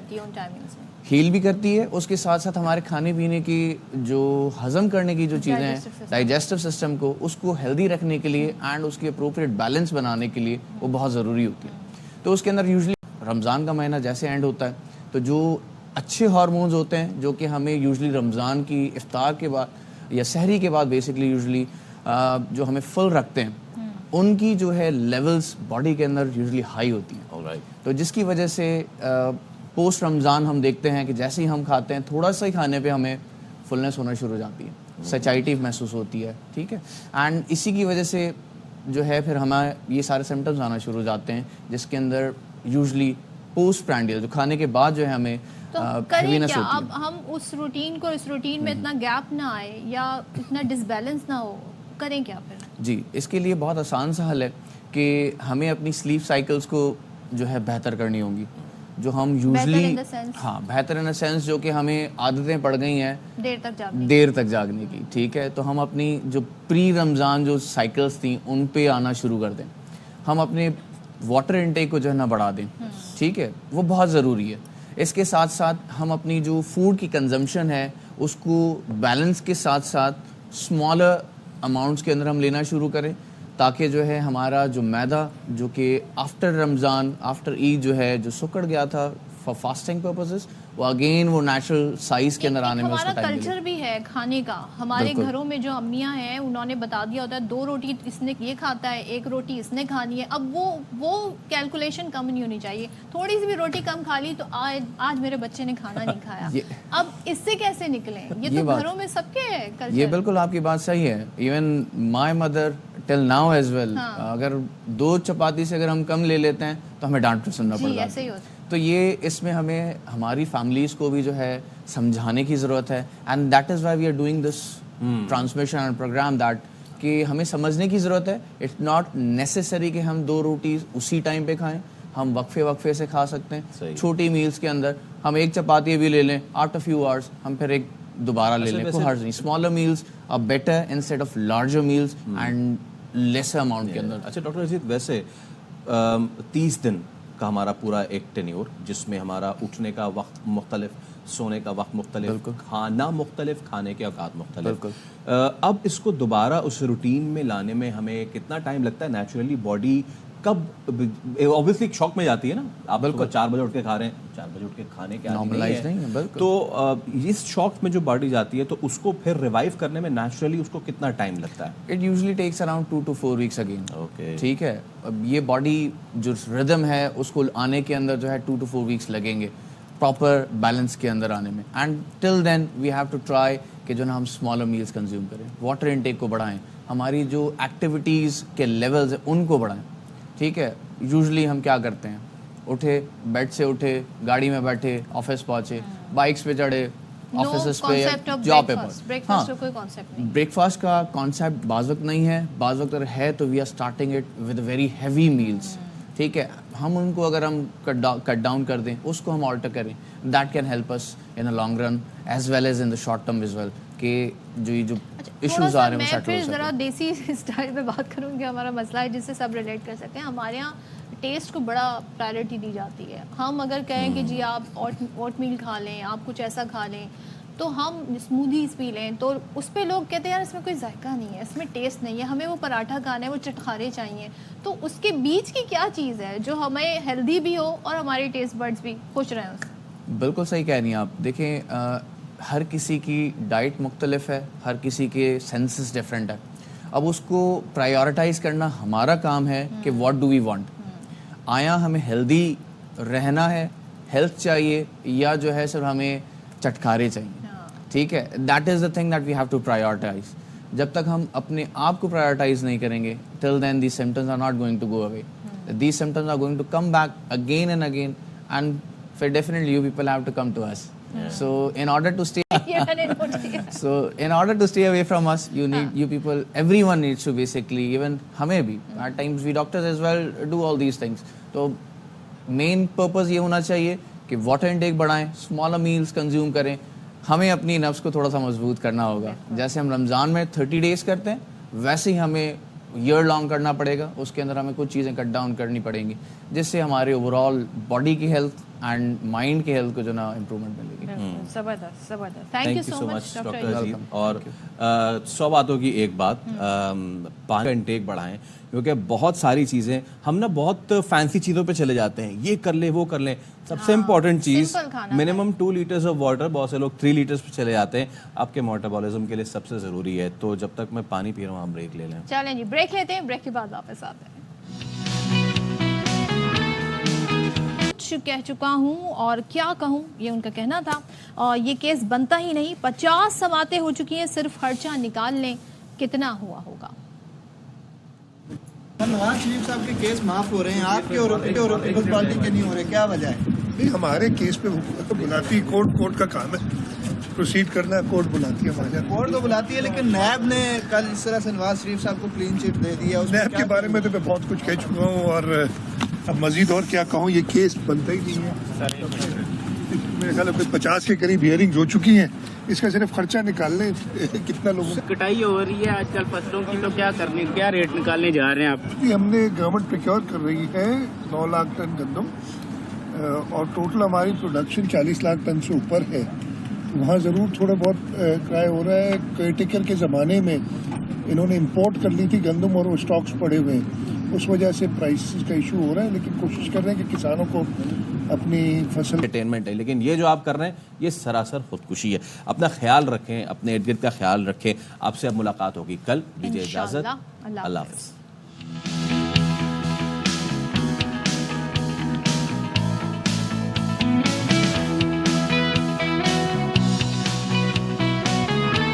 ہیل بھی کرتی ہے. اس کے ساتھ ساتھ ہمارے کھانے پینے کی جو ہضم کرنے کی جو چیزیں ہیں, ڈائجسٹو سسٹم کو, اس کو ہیلدی رکھنے کے لیے اینڈ اس کی اپروپریٹ بیلنس بنانے کے لیے وہ بہت ضروری ہوتی ہے. تو اس کے اندر یوزلی رمضان کا مہینہ جیسے اینڈ ہوتا ہے تو جو اچھے ہارمونز ہوتے ہیں جو کہ ہمیں یوزلی رمضان کی افطار کے بعد یا سحری کے بعد بیسکلی یوزلی جو ہمیں فل رکھتے ہیں, ان کی جو ہے لیولز باڈی کے اندر یوزلی ہائی ہوتی ہیں. تو جس کی وجہ سے پوسٹ رمضان ہم دیکھتے ہیں کہ جیسے ہی ہم کھاتے ہیں تھوڑا سا ہی کھانے پہ ہمیں فلنس ہونا شروع ہو جاتی ہے, سچائٹی محسوس ہوتی ہے. ٹھیک ہے, اینڈ اسی کی وجہ سے جو ہے پھر ہمیں یہ سارے سمٹمز آنا شروع ہو جاتے ہیں جس کے اندر یوزلی پوسٹ پرانڈیل جو کھانے کے بعد جو ہے ہمیں ہیوینس ہوتی ہے. اب ہم اس روٹین میں اتنا گیپ نہ آئے یا اتنا ڈس بیلنس نہ ہو, کریں کیا پھر؟ جی اس کے لیے بہت آسان سا حل ہے کہ ہمیں اپنی سلیپ سائیکلز کو جو ہے بہتر کرنی ہوں گی. جو ہم یوزلی بہتر ان سینس جو کہ ہمیں عادتیں پڑ گئی ہیں دیر تک جاگنے کی. ٹھیک ہے, تو ہم اپنی جو پری رمضان جو سائیکلز تھیں ان پہ آنا شروع کر دیں. ہم اپنے واٹر انٹیک کو جو ہے نا بڑھا دیں. ٹھیک ہے, وہ بہت ضروری ہے. اس کے ساتھ ساتھ ہم اپنی جو فوڈ کی کنزمپشن ہے اس کو بیلنس کے ساتھ ساتھ اسمالر اماؤنٹس کے اندر ہم لینا شروع کریں تاکہ جو ہے ہمارا جو معدہ جو کہ آفٹر رمضان آفٹر عید جو ہے جو سکڑ گیا تھا فار فاسٹنگ پرپزز, وہ اگین وہ نیچرل سائز کے اندر آنے میں اس کو ٹائم ملے. کلچر بھی ہے کھانے کا. ہمارے گھروں میں جو امیاں ہیں انہوں نے بتا دیا ہوتا ہے 2 روٹی اس نے یہ کھاتا ہے, 1 روٹی اس نے کھانی ہے. اب وہ کیلکولیشن کم نہیں ہونی چاہیے. تھوڑی سی بھی روٹی کم کھا لی تو آج میرے بچے نے کھانا نہیں کھایا. اب اس سے کیسے نکلیں؟ یہ تو گھروں میں سب کے کلچر. یہ بالکل آپ کی بات صحیح ہے. Even my mother till now as well, اگر 2 چپاتی سے اگر ہم کم لے لیتے ہیں تو ہمیں ڈانٹ پہ سننا پڑتا ہے. تو یہ اس میں ہمیں ہماری فیملیز کو بھی جو ہے سمجھانے کی ضرورت ہے. And that is why we are doing this transmission and program that کہ ہمیں سمجھنے کی ضرورت ہے. اٹس ناٹ نیسیسری کہ ہم 2 روٹیز اسی ٹائم پہ کھائیں, ہم وقفے سے کھا سکتے ہیں. چھوٹی میلز کے اندر ہم 1 چپاتی بھی لے لیں, آفٹر فیو آورس ہم پھر ایک دوبارہ لے لیں, کوئی حرج نہیں. Smaller meals are better instead of larger meals and lesser amount کے اندر. اچھا ڈاکٹر عزیز, ویسے 30 دن کا ہمارا پورا ایک ٹینیور جس میں ہمارا اٹھنے کا وقت مختلف, سونے کا وقت مختلف, کھانا مختلف, کھانے کے اوقات مختلف. اب اس کو دوبارہ اس روٹین میں لانے میں ہمیں کتنا ٹائم لگتا ہے؟ نیچرلی باڈی کب اوبویسلی ایک شوق میں جاتی ہے نا, آپ بالکل 4 بجے اٹھ کے کھا رہے ہیں, 4 بجے اٹھ کے کھانے کے نارملائز نہیں ہے, تو اس شوق میں جو باڈی جاتی ہے تو اس کو پھر ریوائیو کرنے میں نیچرلی اس کو کتنا ٹائم لگتا ہے؟ It usually takes around 2 to 4 weeks again. ٹھیک ہے, اب یہ باڈی جو ردم ہے اس کو آنے کے اندر جو ہے 2 to 4 weeks لگیں گے پراپر بیلنس کے اندر آنے میں. And till then we have to try کہ جو نا ہم اسمالر میلس کنزیوم کریں, واٹر انٹیک کو بڑھائیں, ہماری جو ایکٹیویٹیز کے لیولز ہیں ان کو بڑھائیں. ٹھیک ہے, یوزلی ہم کیا کرتے ہیں, اٹھے, بیڈ سے اٹھے, گاڑی میں بیٹھے, آفس پہنچے, بائکس پہ چڑھے, آفیسز پہ, جاب پہ پہنچے. ہاں, بریک فاسٹ کا کانسیپٹ بعض وقت نہیں ہے, بعض وقت اگر ہے تو we are starting it with very heavy meals. ٹھیک ہے, ہم ان کو اگر ہم کٹ ڈاؤن کر دیں, اس کو ہم آلٹر کریں, that can help us in a long run as well as in the short term as well, کہ جو ایشوز آ رہے ہیں وہ سیٹل ہو سکیں. ذرا دیسی اسٹائل میں بات کروں گی, ہمارا مسئلہ ہے جس سے سب ریلیٹ کر سکتے ہیں. ہمارے یہاں ٹیسٹ کو بڑا پرائرٹی دی جاتی ہے. ہم اگر کہیں کہ جی آپ اوٹ میل کھا لیں, آپ کچھ ایسا کھا لیں, تو ہم اسموتھیز پی لیں, تو اس پہ لوگ کہتے ہیں یار اس میں کوئی ذائقہ نہیں ہے, اس میں ٹیسٹ نہیں ہے, ہمیں وہ پراٹھا کھانا ہے, وہ چٹخارے چاہیے. تو اس کے بیچ کی کیا چیز ہے جو ہمیں ہیلدی بھی ہو اور ہمارے ٹیسٹ برڈز بھی خوش رہیں اس سے؟ بالکل صحیح کہہ رہی ہیں آپ. دیکھیں, ہر کسی کی ڈائٹ مختلف ہے, ہر کسی کے سینسز ڈفرینٹ ہے. اب اس کو پرائیورٹائز کرنا ہمارا کام ہے کہ واٹ ڈو وی وانٹ. آیا ہمیں ہیلدی رہنا ہے, ہیلتھ چاہیے, یا جو ہے صرف ہمیں چٹکارے چاہیے. ٹھیک ہے, that is the thing that we have to prioritize. جب تک ہم اپنے آپ کو پرائیورٹائز نہیں کریں گے, till then these symptoms are not going to go away. These symptoms are going to come back again and again, and پھر definitely you people have to come to us. So in order to stay away from us, you people, everyone needs to basically, even ہمیں بھی at times we doctors as well do all these things. تو main purpose یہ ہونا چاہیے کہ واٹر انٹیک بڑھائیں, smaller meals consume کریں. ہمیں اپنی نفس کو تھوڑا سا مضبوط کرنا ہوگا. جیسے ہم رمضان میں 30 days کرتے ہیں, ویسے ہی ہمیں ایئر لانگ کرنا پڑے گا. اس کے اندر ہمیں کچھ چیزیں کٹ ڈاؤن کرنی پڑیں گی, جس سے ہمارے اوور آل باڈی کی ہیلتھ اینڈ مائنڈ کی ہیلتھ کو جو نا امپرومنٹ ملے گی. زبردست زبردست. Thank you so much doctor Aziz. اور 100 باتوں کی ایک بات, پانی کا انٹیک بڑھائیں, کیونکہ بہت ساری چیزیں ہم نا بہت فینسی چیزوں پہ چلے جاتے ہیں, یہ کر لیں وہ کر لیں. سب سے امپورٹنٹ چیز منیمم 2 لیٹرز آف واٹر, بہت سے لوگ 3 لیٹرز پہ چلے جاتے ہیں. آپ کے میٹابولزم کے لیے سب سے ضروری ہے. تو جب تک میں پانی پی رہا ہوں آپ بریک لے لیں. چلیں جی بریک لیتے ہیں, بریک کے بعد واپس آتے ہیں. کہہ چکا ہوں اور کیا کہوں, یہ ان کا کہنا تھا. اور یہ کیس بنتا ہی نہیں, 50 سماعتیں ہو چکی ہیں, صرف خرچہ نکال لیں کتنا ہوا ہوگا. نواز شریف صاحب کے کیس معاف ہو رہے ہیں, آپ کے اور پیپلز پارٹی کے نہیں ہو رہے, کیا وجہ ہے؟ نہیں, ہمارے کیس پہ بلاتی کورٹ کا کام ہے, پروسیڈ کرنا, کورٹ بلاتی ہے ہمارے. کورٹ تو بلاتی ہے, لیکن نیب نے کل اس طرح سے نواز شریف صاحب کو کلین چٹ دے دیا. نیب کے بارے میں تو میں بہت کچھ کہہ چکا ہوں, اور اب مزید اور کیا کہوں, یہ کیس بنتا ہی نہیں ہے. میرے خیال میں 50 کے قریب ہیئرنگ ہو چکی ہیں, اس کا صرف خرچہ نکال لیں کتنا لوگوں کو. کٹائی ہو رہی ہے آج کل فصلوں کی, تو کیا ریٹ نکالنے جا رہے ہیں آپ؟ ہم نے گورنمنٹ پروکیور کر رہی ہے 9 لاکھ ٹن گندم, اور ٹوٹل ہماری پروڈکشن 40 لاکھ ٹن سے اوپر ہے. وہاں ضرور تھوڑا بہت کرایہ ہو رہا ہے. کیئرٹیکر کے زمانے میں انہوں نے امپورٹ کر لی تھی گندم, اور وہ اسٹاکس پڑے ہوئے ہیں, اس وجہ سے پرائسز کا ایشو ہو رہا ہے. لیکن کوشش کر رہے ہیں کہ کسانوں کو اپنی فصل انٹرٹینمنٹ ہے, لیکن یہ جو آپ کر رہے ہیں یہ سراسر خودکشی ہے. اپنا خیال رکھیں, اپنے ارد گرد کا خیال رکھیں. آپ سے اب ملاقات ہوگی کل. دیجیے اجازت, اللہ حافظ.